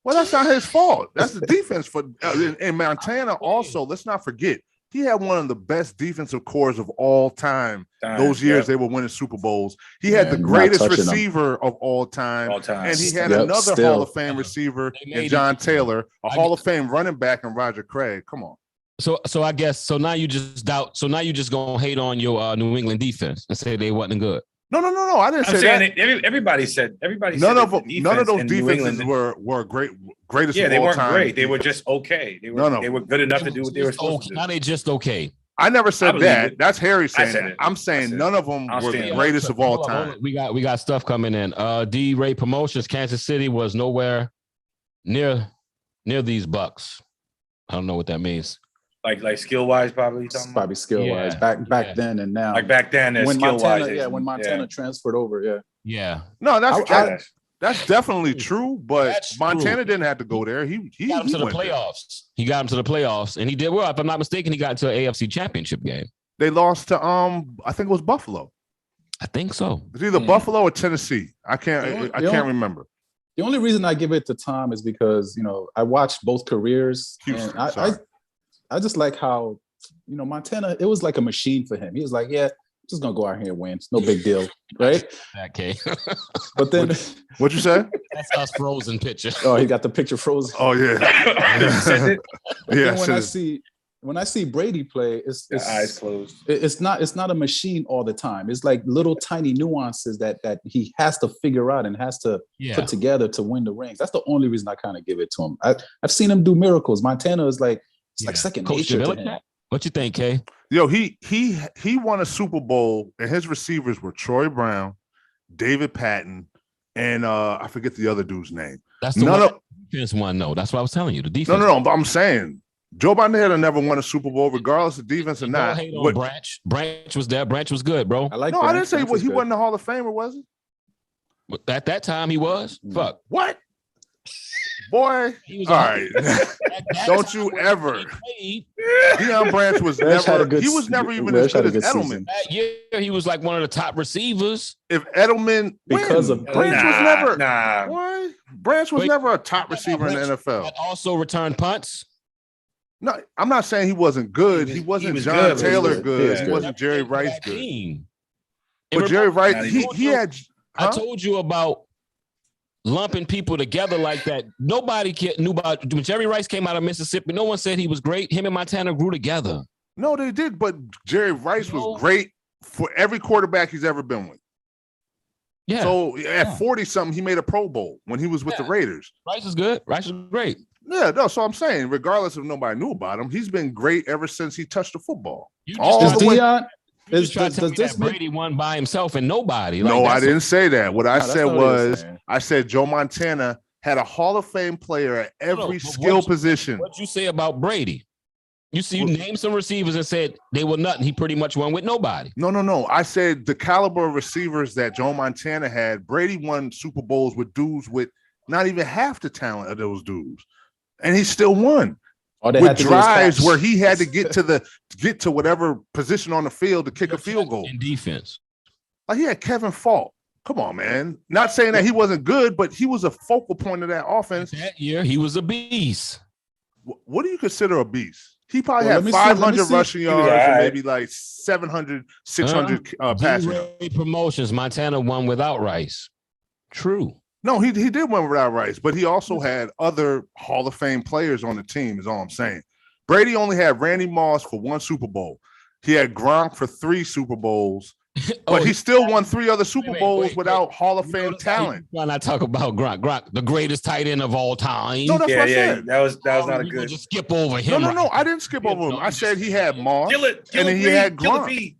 Well, that's not his fault. That's the defense for and Montana. Also, let's not forget he had one of the best defensive cores of all time. Those years they were winning Super Bowls. He had the Man, not greatest touching them. receiver of all time, all time. and he had Yep, another still. Hall of Fame receiver They in made John it. Taylor, a I Hall get- of Fame running back in Roger Craig. Come on. So I guess so now you just doubt. So now you just gonna hate on your New England defense and say they wasn't good. No. I didn't I'm say saying that. that everybody said None that of the them, none of defense those in New defenses England- were greatest. Yeah, of they all weren't time. great. They were just okay. They were good enough to do what they were supposed to Now do. they just okay. I never I said believe that. it. That's Harry saying said that. it. I'm I saying said none it. of them I'll were stand the on greatest of all Hold on. time. We got stuff coming in. D-Ray Promotions, Kansas City was nowhere near these Bucks. I don't know what that means. Like skill wise, probably. you're talking about? Probably skill wise. Yeah. Back Yeah. then and now. Like back then, when skill Montana, wise. when Montana transferred over, yeah. Yeah. No, I- that's definitely true. But That's Montana true. didn't have to go there. He Got him to the went there. playoffs. He got him to the playoffs, and he did well. If I'm not mistaken, he got into an AFC Championship game. They lost to I think it was Buffalo. I think so. It's either Buffalo or Tennessee. I can't You know- remember. The only reason I give it to Tom is because I watched both careers, Houston, and sorry. I just like how Montana. It was like a machine for him. He was like, yeah, just gonna go out here and win. It's no big deal, right? That K. But then, What you say? That's us frozen picture. oh, he got the picture frozen. Oh yeah, You said it? But yeah. then when I see Brady play, it's Eyes closed. it's not a machine all the time. It's like little tiny nuances that he has to figure out and has to Yeah. put together to win the rings. That's the only reason I kind of give it to him. I've seen him do miracles. Montana is like like second Coach nature to Belichick? him. What you think, K? Yo, he won a Super Bowl, and his receivers were Troy Brown, David Patton, and I forget the other dude's name. That's the None one of defense one. No, that's what I was telling you. The defense. no. But I'm saying Joe Montana never won a Super Bowl, regardless of defense or Don't not. hate on What- Branch. Branch was there. Branch was good, bro. I like. no, I Branch. didn't say Branch was he good. wasn't the Hall of Famer, was he? At that time, he was. Mm. Fuck. What? Boy, He was all a- right. At that Don't time you when ever. he played, Deion Branch was Branch had a never. good He was se- never even Branch as good had a as good Edelman. season. that year, he was like one of the top receivers. If Edelman, Because when? of Branch Brady. was never. Nah. Why? Branch was Wait, never a top receiver in the Branch NFL. that also returned punts. No, I'm not saying he wasn't good. He, He was- wasn't he was John good, but he Taylor was good. good. He Yeah. wasn't Jerry Never Rice that good. team. But And Jerry remember, Rice, Not he had. I Huh? told you about lumping people together like that. Nobody knew about when Jerry Rice came out of Mississippi. No one said he was great. Him and Montana grew together. No, they did. But Jerry Rice No. was great for every quarterback he's ever been with. Yeah. So at Yeah. 40 something, he made a Pro Bowl when he was with the Yeah. Raiders. Rice is good. Rice is great. Yeah, no. So I'm saying, regardless if nobody knew about him, he's been great ever since he touched the football. You All just, Is the way- Deion? you just tried does to tell me this that make- Brady won by himself and nobody. Like, No, I that's a- didn't say that. What I No, that's said not what he was was, saying. I said Joe Montana had a Hall of Fame player at No, every but skill what you- position. What'd you say about Brady? You named some receivers and said they were nothing. He pretty much won with nobody. No. I said the caliber of receivers that Joe Montana had, Brady won Super Bowls with dudes with not even half the talent of those dudes. And he still won. All they With had to do was drives catch. where he had to get to whatever position on the field to kick a field goal. in defense. Like he had Kevin Falk. Come on, man. Not saying that he wasn't good, but he was a focal point of that offense. That year, he was a beast. What do you consider a beast? He probably Well, had let me see- let me 500 see. rushing was yards all and right. maybe like 700, 600 passing yards. D-Ray Promotions, Montana won without Rice. True. No, he did win without Rice, but he also had other Hall of Fame players on the team, is all I'm saying. Brady only had Randy Moss for one Super Bowl. He had Gronk for 3 Super Bowls. But he still won 3 other Super wait, Bowls wait. without Hall of You Fame notice how talent. Why not talk about Gronk? Gronk, the greatest tight end of all time. No, that's what I said. That was not a We gonna good. just skip over No, him. no, right no. now. I didn't skip over him. No, I you said just- he had Moss. Kill it, And then he had kill the Gronk. feed.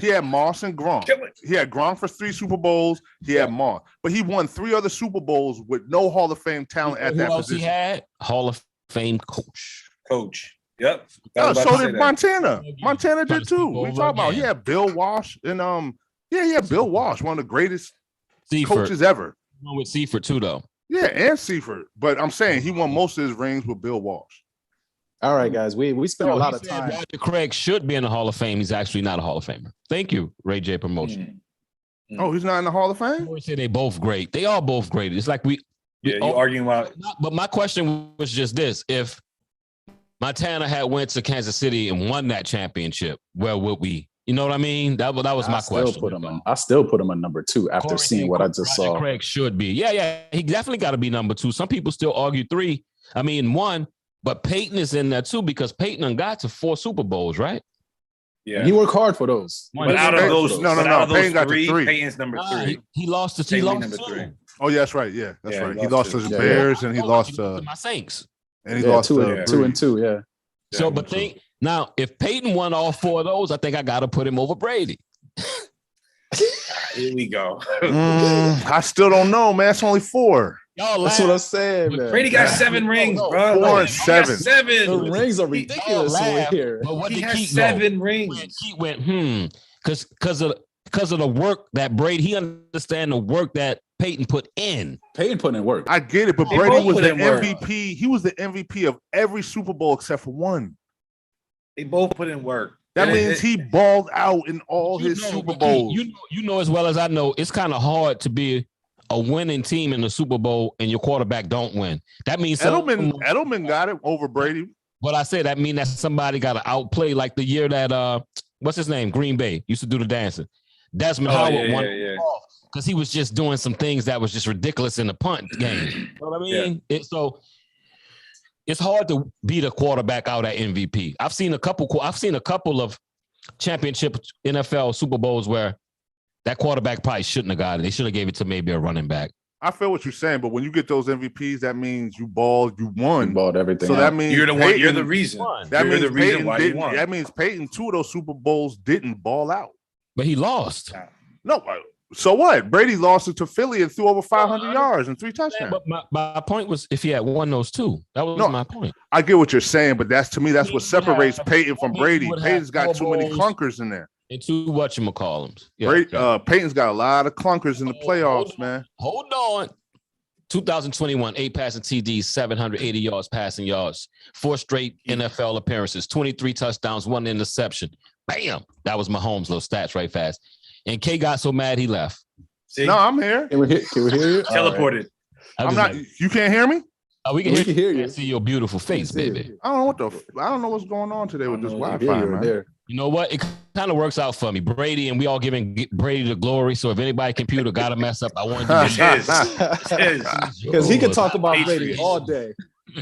He had Moss and Gronk. Kill it. He had Gronk for 3 Super Bowls. He had Moss. But he won 3 other Super Bowls with no Hall of Fame talent You know at who that else position. he had? Hall of Fame coach. Coach. Yep. I Oh, was about so to say did that. Montana. Again. Montana Trying did to too. skip What are you over talking about? He again. had Bill Walsh and he had Bill Walsh, one of the greatest Seifert. coaches ever. One with Seifert too, though. Yeah, and Seifert. But I'm saying he won most of his rings with Bill Walsh. All right, guys. We spent a lot of time. Roger Craig should be in the Hall of Fame. He's actually not a Hall of Famer. Thank you, Ray J Promotion. Oh, he's not in the Hall of I Fame? always say they both great. They are both great. It's like Yeah, you arguing about But my question was just this: if Montana had went to Kansas City and won that championship, where would we? You know what I mean? That was my question. I still put him on number 2 after Corey seeing what I just Roger saw. Craig should be. Yeah. He definitely got to be number 2. Some people still argue 3. I mean 1, but Peyton is in there too because Peyton done got to 4 Super Bowls, right? yeah. He worked hard for those. But out of Peyton- those, no, but out of those Peyton got to 3, 3. Peyton's number 3. He lost to Peyton lost number to 3. Oh, yeah, that's right. Yeah, that's Yeah, right. he He lost lost to to- the Bears and he lost to to my Saints. and he Yeah, lost 2 to and 2 and 2. Yeah. So, but think now, if Peyton won all 4 of those, I think I got to put him over Brady. Here we go. I still don't know, man. It's only 4. Y'all That's what I'm saying, man. Brady got 7 rings, no, bro. 4 and He got 7. 7. The rings are ridiculous Y'all over laugh, here. But what He did has Keith 7 go? rings. Keith went because of the work that Brady. He understand the work that Peyton put in. Peyton put in work. I get it, but They Brady both was put the in work. MVP. He was the MVP of every Super Bowl except for 1. They both put in work. That And means he balled out in all his You know, Super but Keith, Bowls. you know as well as I know, it's kind of hard to be a winning team in the Super Bowl and your quarterback don't win. That means Edelman got it over Brady. What I say that mean that somebody got to outplay like the year that what's his name, Green Bay used to do the dancing. Desmond Howard won because he was just doing some things that was just ridiculous in the punt game. You know what I mean? It's hard to beat a quarterback out at MVP. I've seen a couple of championship NFL Super Bowls where that quarterback probably shouldn't have got it. They should have gave it to maybe a running back. I feel what you're saying, but when you get those MVPs, that means you balled, you won. He balled everything. So out. that means You're the one. Peyton- You're the reason. That You're means the reason Peyton why you didn't. won. That means Peyton 2 of those Super Bowls didn't ball out. But he lost. No, so what? Brady lost it to Philly and threw over 500 yards and 3 touchdowns. But my point was if he had won those 2. That was my point. I get what you're saying, but that's to me, that's what He would separates have- Peyton from he Brady. would have Peyton's got too many elbows. clunkers in there. And 2 whatchamacallums. Yeah, Peyton's got a lot of clunkers in the playoffs, man. Hold on. 2021, 8 passing TDs, 780 yards passing yards, 4 straight NFL appearances, 23 touchdowns, 1 interception. Bam! That was Mahomes' little stats right fast. And K got so mad he left. See? No, I'm here. Can we hear you? Teleported. I I'm was not. like, You can't hear me? we can We hear, can hear you. you. See your beautiful face, See baby. you. I don't know I don't know what's going on today with this We can Wi-Fi, hear you man. there. You know what? It kind of works out for me. Brady and we all giving Brady the glory. So if anybody computer got to mess up, I want to Because he could talk about Patriots. Brady all day.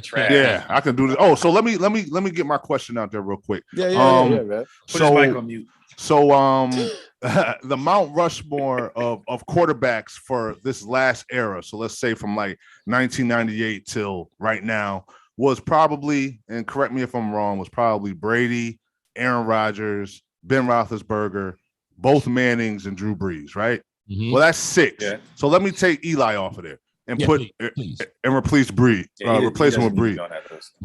Trash. Yeah, I can do this. Oh, so let me get my question out there real quick. Yeah, man. Put So his mic on mute. So the Mount Rushmore of quarterbacks for this last era, so let's say from like 1998 till right now, was probably, and correct me if I'm wrong, was probably Brady, Aaron Rodgers, Ben Roethlisberger, both Mannings and Drew Brees, right? Mhm. Well, that's 6. Yeah. So let me take Eli off of there and Yeah, put please. and replace Brees, replace him with Brees.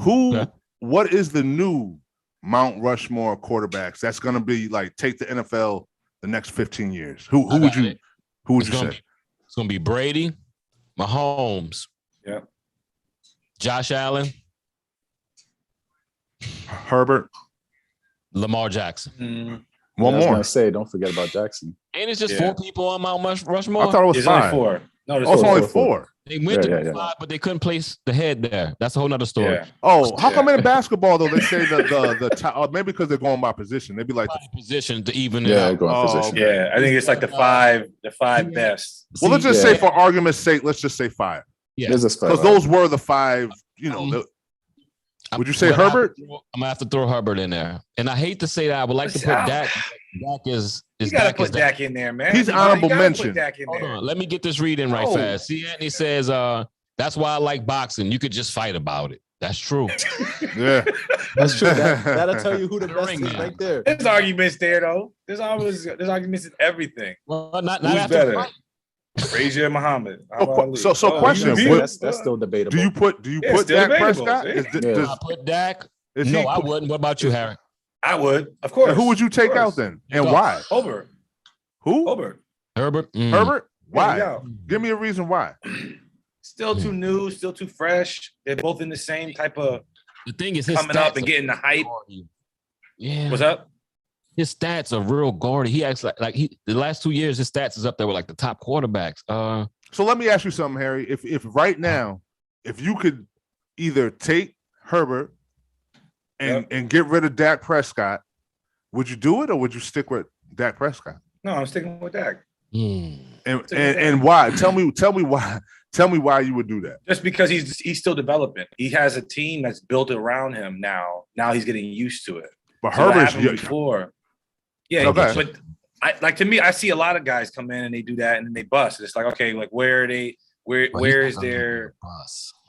Who? Okay. What is the new Mount Rushmore quarterbacks that's going to be like take the NFL the next 15 years? Who I would got you it. who would It's you gonna say? It's gonna be Brady, Mahomes, Yeah. Josh Allen, Herbert. Lamar Jackson. One I was more. gonna say, don't forget about Jackson. And it's just Yeah. 4 people on Mount Rushmore. I thought it was There's 5. only 4. No, there's Oh, it's four. only 4. They went to Yeah. 5, but they couldn't place the head there. That's a whole nother story. Yeah. Oh, how come Yeah. in basketball though they say the top? Maybe because they're going by position. They'd be like, Probably position to even it Yeah, out. going Oh, position. Yeah, I think it's like the five best. well, let's just Yeah. say for argument's sake, let's just say 5 Yeah. There's a spot. because those were the 5. You know, would you say I'm gonna have Herbert? to throw- I'm gonna have to throw Herbert in there. And I hate to say that. I would like to put Dak. Dak is You gotta Dak put is Dak in there, man. He's You honorable gotta mention. Put Dak in Hold there. on, let me get this read in right Oh. fast. See, Anthony says, that's why I like boxing. You could just fight about it. That's true. Yeah. That's true. That'll tell you who the The best ring is man. right there. There's arguments there, though. There's arguments in everything. Well, not Who's after better? fight. Frazier, Muhammad. So question, That's still debatable. do you put Yeah, Dak still debatable, Prescott? see? Yeah. I put Dak. Is No, he- I wouldn't. What about you, Harry? I would, of course. and who would you take Of out course. then? And Go. why? Over. Who? Over. Herbert. Herbert? Why? Yeah. Give me a reason why. Still too new, still too fresh. They're both in the same type of The thing is, his coming up stats and are getting the hype. gaudy. Yeah. What's up? His stats are real gaudy. He acts like the last 2 years, his stats is up there with like the top quarterbacks. So let me ask you something, Harry. If right now, if you could either take Herbert and get rid of Dak Prescott, would you do it or would you stick with Dak Prescott? No, I'm sticking with Dak. And why? Tell me why. Tell me why you would do that. Just because he's still developing. He has a team that's built around him now. Now he's getting used to it. But So what Herbert's happened before. Yeah, Okay. but to me, I see a lot of guys come in and they do that and then they bust. It's like, okay, like where are they? Where is their?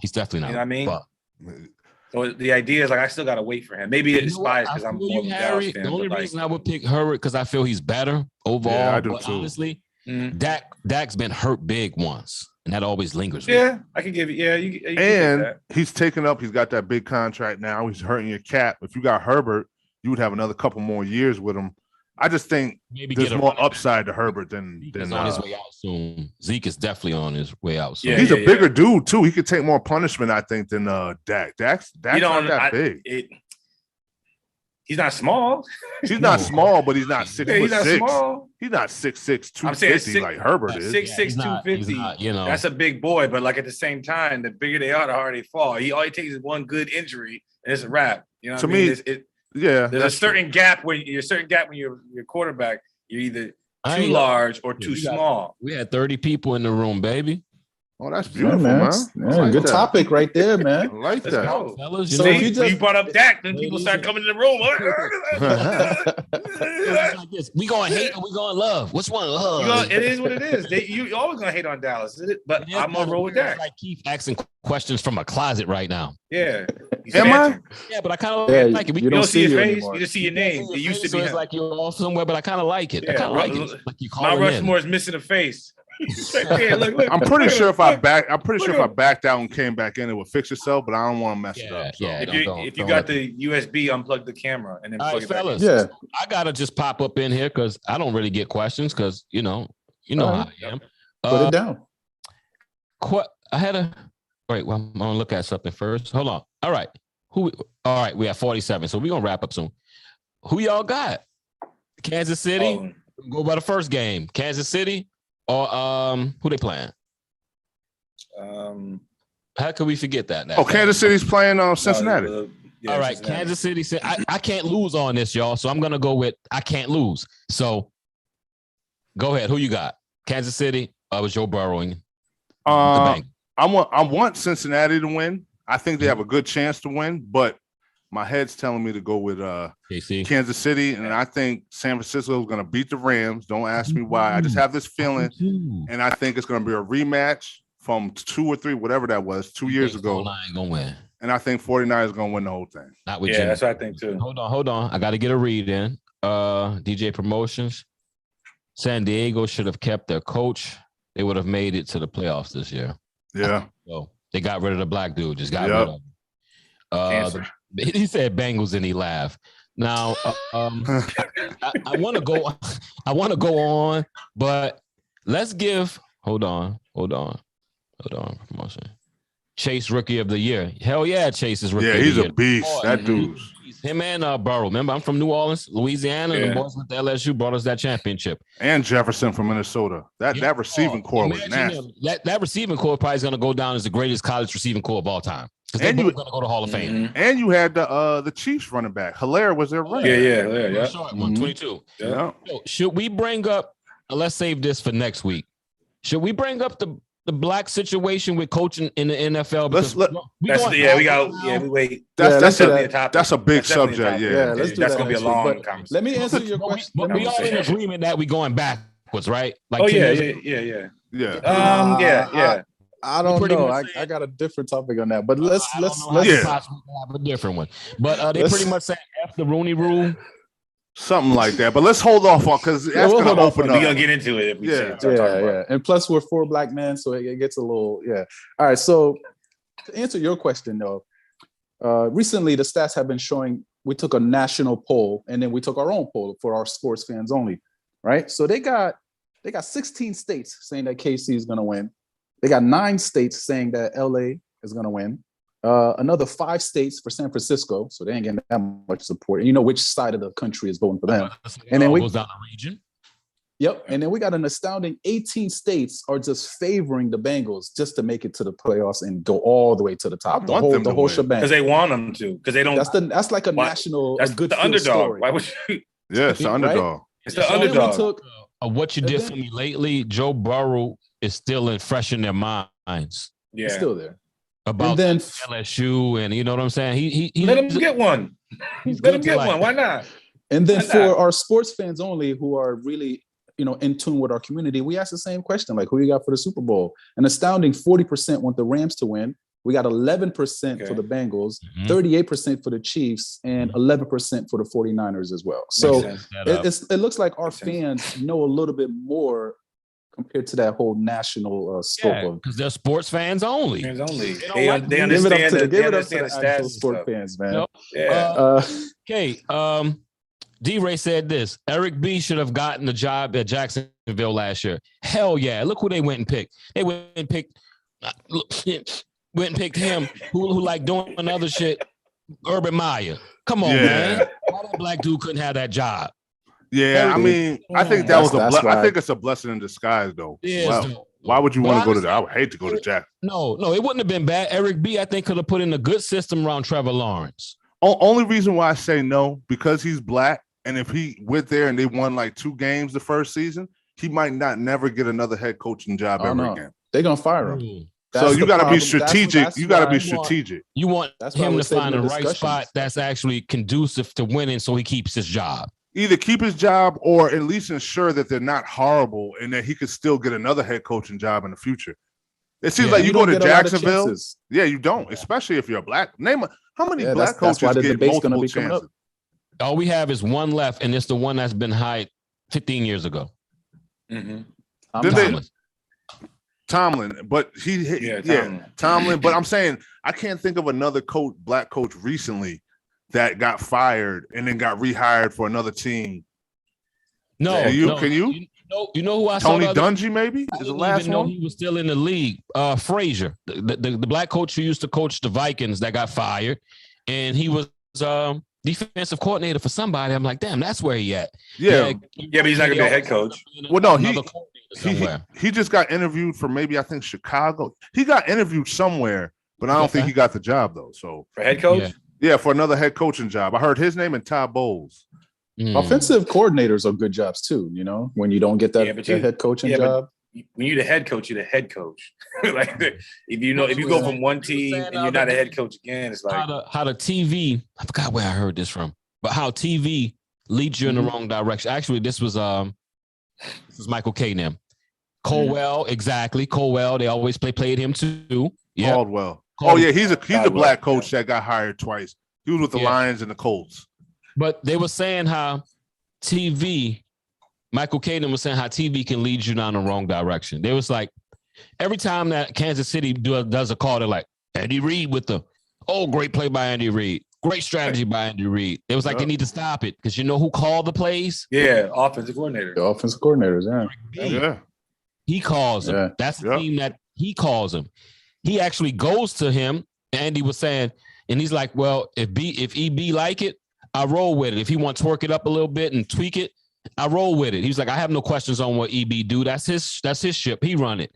He's definitely not. You know what I mean? Bust. So the idea is like I still gotta wait for him. Maybe it's You know what? biased because I I'm feel more of you, a Dallas Harry. fan. The only but, like, reason I would pick Herbert because I feel he's better overall. Yeah, I do but too. honestly, Mhm. Dak's been hurt big once, and that always lingers. with me. Yeah, I can give you. Yeah, you can get and that. he's taken up. He's got that big contract now. He's hurting your cap. If you got Herbert, you would have another couple more years with him. I just think Maybe there's get a more running back. upside to Herbert than Zeke is on his way out soon. Zeke is definitely on his way out soon. Yeah, he's a bigger dude too. He could take more punishment, I think, than Dak. Dak's not that big. He's not small. He's not small, but he's not 6'6". He's not small. He's not 6'6", I'm saying 250 like Herbert is. 6'6", he's not- 250. he's not, you know. That's a big boy, but like at the same time, the bigger they are, the harder they fall. All he takes is one good injury, and it's a wrap. You know what To I mean? me, Yeah, There's a certain gap when you're quarterback. You're either I too ain't- large or Yeah, too we got- small. We had 30 people in the room, baby. Oh, that's Yeah, beautiful, man. man. Yeah, I like good that. topic right there, man. I like Let's that. go. Fellas, you So know, if you When just- you brought up Dak, then people Ladies start and- coming in the room. it's like this. We gonna hate or we gonna love? Which one? It is what it is. You always gonna hate on Dallas, but Yeah, I'm gonna roll with Dak. Like Keith asking questions from a closet right now. Yeah. He's Am I? phantom. Yeah, but I kind of Yeah, like it. you You don't see you your face. anymore. You just see your name. It used to so be it's him. like you're off somewhere, but I kind of like it. I Yeah, kind of like it. It's like you Mount calling in. Rushmore is missing a face. Right there, look, I'm pretty look, sure if look. I backed out and came back in, it would fix itself. But I don't want to mess it up. So. Yeah. If you Don't got let the USB, unplug the camera and then All plug right, it back. fellas. Yeah. I gotta just pop up in here because I don't really get questions because you know All how right. I am. Put it down. I had a wait. Well, I'm gonna look at something first. Hold on. All right. All right. We have 47, so we're gonna wrap up soon. Who y'all got? Kansas City. Oh, Go by the first game. Kansas City or who they playing? How could we forget that now? Oh, Kansas City's playing Cincinnati. Yeah, All right, Cincinnati. Kansas City. I can't lose on this, y'all. So I'm gonna go with I can't lose. So go ahead. Who you got? Kansas City. Was Joe Burrowing? The bank. I want Cincinnati to win. I think they have a good chance to win, but my head's telling me to go with KC. Kansas City, and I think San Francisco is going to beat the Rams. Don't ask me why. I just have this feeling, and I think it's going to be a rematch from 2 or 3, whatever that was, 2 years ago. I ain't gonna win. And I think 49 is going to win the whole thing. Not with Yeah, Jimmy. that's what I think too. Hold on. I got to get a read in. DJ Promotions. San Diego should have kept their coach. They would have made it to the playoffs this year. Yeah. So they got rid of the black dude. Just got Yep. rid of him. Cancer. He said Bengals and he laughed. Now, I want to go. I want to go on, but let's give. Hold on. Promotion. Chase Rookie of the Year. Hell yeah, Chase is Rookie. Yeah, of he's the a Year. beast. Oh, That dude's. Him and Burrow. Remember, I'm from New Orleans, Louisiana. And Yeah. the boys with the LSU brought us that championship. And Jefferson from Minnesota. That receiving core was Imagine nasty. that receiving core probably is going to go down as the greatest college receiving core of all time because they're And both going to go to Hall of Fame. Mhm. And you had the Chiefs running back. Hilaire was their running back. Yeah. Short one, Mhm. 22. Yeah. So should we bring up? Let's save this for next week. Should we bring up the the black situation with coaching in the NFL? Because we wait. That's a topic. That's a big That's definitely a subject. topic. Yeah, let's do that's that gonna be a next week. long But conversation. let me answer your question. But we all in agreement that we going backwards, right? Like Oh 10 yeah, years yeah. Uh, I don't pretty know. much I got a different topic on that, but I let's don't know how you possibly have a different one. But they pretty much saying F the Rooney Rule. something like that. But let's hold off on because that's we'll gonna open up. We're gonna get into it if we say it. Yeah. And plus, we're 4 black men, so it gets a little All right. So to answer your question, though, recently the stats have been showing. We took a national poll, and then we took our own poll for our sports fans only, right? So they got 16 states saying that KC is going to win. They got 9 states saying that LA is going to win. Another 5 states for San Francisco, so they ain't getting that much support. And you know which side of the country is voting for them. And then goes down the region. Yep. And then we got an astounding 18 states are just favoring the Bengals just to make it to the playoffs and go all the way to the top. The whole shebang. Because they want them to. Because they don't. That's like a national. That's a good the underdog. story. Why would you? Yeah, it's the underdog. It's the underdog. What you did for me lately, Joe Burrow is still fresh in their minds. Yeah, he's still there. About then LSU, and you know what I'm saying. He let him get one. Let him get one. Why not? And then for our sports fans only who are really in tune with our community, we ask the same question, like, who you got for the Super Bowl? An astounding 40% want the Rams to win. We got 11% for the Bengals, 38% for the Chiefs, and 11% for the 49ers as well. So it looks like our fans know a little bit more compared to that whole national scope of, because they're sports fans only. Fans only. They understand the stats. Sport fans, man. Okay. D-Ray said this: Eric B should have gotten the job at Jacksonville last year. Hell yeah! Look who they went and picked. They went and picked him, who like doing other shit. Urban Meyer. Come on, man. Why that black dude couldn't have that job? Yeah, I mean, I think that was I think it's a blessing in disguise, though. Why would you want to go to that? I would hate to go to Jack. No, it wouldn't have been bad. Eric B, I think, could have put in a good system around Trevor Lawrence. Only reason why I say no, because he's black, and if he went there and they won like 2 games the first season, he might never get another head coaching job ever again. They're gonna fire him. So you got to be strategic. You got to be strategic. You want him to find the right spot that's actually conducive to winning, so he keeps his job. Either keep his job or at least ensure that they're not horrible and that he could still get another head coaching job in the future. It seems like you go to Jacksonville. Yeah, you don't, especially if you're a black. How many black coaches get multiple chances? All we have is one left, and it's the one that's been hired 15 years ago. Tomlin, but Tomlin. But I'm saying I can't think of another black coach recently that got fired and then got rehired for another team. No, can you? You know who I saw? Tony Dungy, maybe is the last one. He was still in the league. Frazier, the black coach who used to coach the Vikings, that got fired, and he was defensive coordinator for somebody. I'm like, damn, that's where he at. Yeah, but he's not gonna be a head coach. Well, no, he just got interviewed for maybe I think Chicago. He got interviewed somewhere, but I don't think he got the job though. So for head coach, for another head coaching job. I heard his name and Todd Bowles. Offensive coordinators are good jobs too. When you don't get that head coaching job. When you're the head coach, you're the head coach. Like if you go from one team and you're not a head coach again, it's like how the TV. I forgot where I heard this from, but how TV leads you in the wrong direction. Actually, this was Michael K. Them. Colwell, exactly. Colwell. They always played him too. Yeah. Caldwell. Oh yeah, he's a black coach that got hired twice. He was with the Lions and the Colts. But they were saying how TV. Michael Caden was saying how TV can lead you down the wrong direction. They was like, every time that Kansas City does a call, they're like, Andy Reid with the, great play by Andy Reid. Great strategy by Andy Reid. It was like, they need to stop it because you know who called the plays? Yeah, offensive coordinator. The offensive coordinators, yeah. He calls them. Yeah. That's the team that he calls them. He actually goes to him, Andy was saying, and he's like, well, if EB like it, I roll with it. If he want to twerk it up a little bit and tweak it, I roll with it. He's like, I have no questions on what EB do. That's his ship. He run it.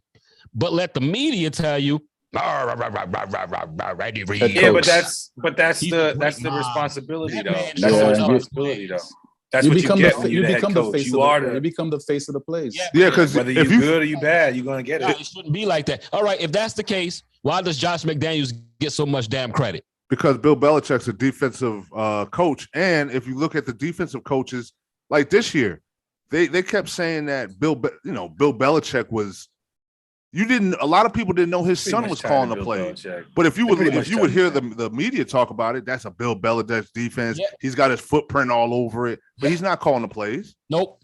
But let the media tell you, Andy Reid. Yeah, but that's the responsibility though. That's the responsibility though. That's You what become you get the when you you're the head become the coach. face. You of are you the become the face of the place. Yeah, because whether if you're you good or you bad, you're gonna get No, it. it shouldn't be like that. All right, if that's the case, why does Josh McDaniels get so much damn credit? because Bill Belichick's a defensive coach, and if you look at the defensive coaches, like this year, they kept saying that Bill Belichick was. You didn't. A lot of people didn't know his Pretty son much was tied calling to the Bill play. Belichick. But if you They're pretty would much hear tied the media talk about it, that's a Bill Belichick defense. Yeah. He's got his footprint all over it, but he's not calling the plays. Nope.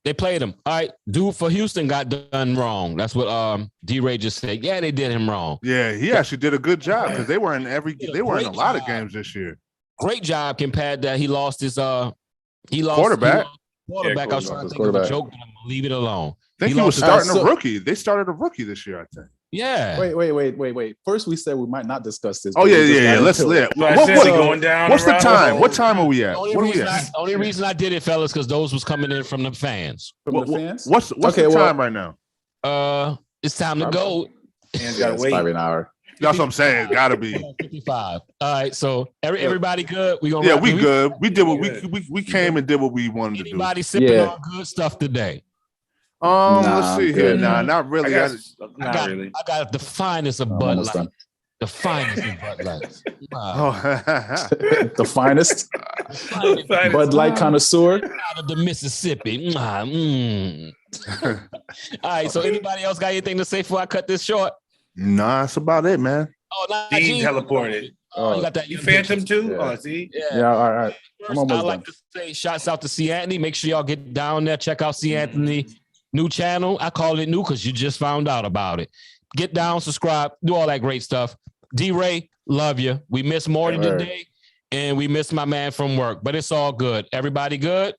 They played him. All right, dude for Houston got done wrong. That's what D-Ray just said. Yeah, they did him wrong. Yeah, he actually did a good job because they were in a lot of job. games this year. Great job compared that he lost his Quarterback. He lost quarterback. I was quarterback. trying to think of a joke, but I'm gonna leave it alone. I think he was lost- starting so- a rookie. They started a rookie this year, I think. Yeah. Wait. First, we said we might not discuss this. Oh but we just yeah. got Let's into it. Like I What- said, what- we going down. What's the rabbit time? hole. What time are we at? Only What are we reason, at? only reason I did it, fellas, because those was coming in from the fans. From the fans. What's Okay, the well- time right now? It's time to go. Fans Yeah, gotta it's wait. probably an hour. That's what I'm saying. It's gotta be. 55. All right, so everybody good? We gonna Yeah, rock we it. good. We did what good. we came and did what we wanted to do. Anybody sipping Yeah. on good stuff today? Nah, Let's see I'm here. good. Nah, not really. I I- got, I not got, really. I got the finest of I'm Bud almost Light. done. The finest of Bud Lights. Oh, The finest Finest Bud Light connoisseur. out of the Mississippi. All right, so anybody else got anything to say before I cut this short? nah, that's about it, man. Oh, nah, Dean Gene. teleported. Oh, you got that. You Phantom too? Yeah. Oh, see? Yeah. Yeah, all right. First, I'm almost I'd like done. to say shouts out to C. Anthony. Make sure y'all get down there. Check out C. Anthony new channel. I call it new because you just found out about it. Get down, subscribe, do all that great stuff. D-Ray, love you. We miss Morty All right. today, and we miss my man from work, but it's all good. Everybody good?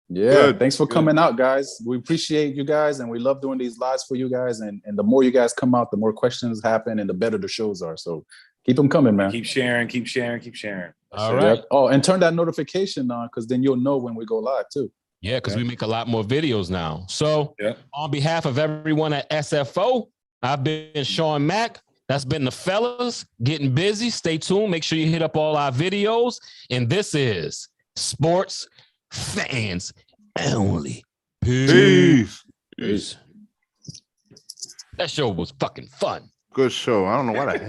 Yeah, Good. thanks for coming out, guys. We appreciate you guys, and we love doing these lives for you guys. And the more you guys come out, the more questions happen, and the better the shows are. So keep them coming, man. Keep sharing, keep sharing, keep sharing. All right. Yep. Oh, and turn that notification on, because then you'll know when we go live too. Yeah, because we make a lot more videos now. So Yeah. on behalf of everyone at SFO, I've been Shawn Mack. That's been the fellas getting busy. Stay tuned. Make sure you hit up all our videos. And this is Sports Fans Only. Peace. Peace. That show was fucking fun. Good show. I don't know why the hell.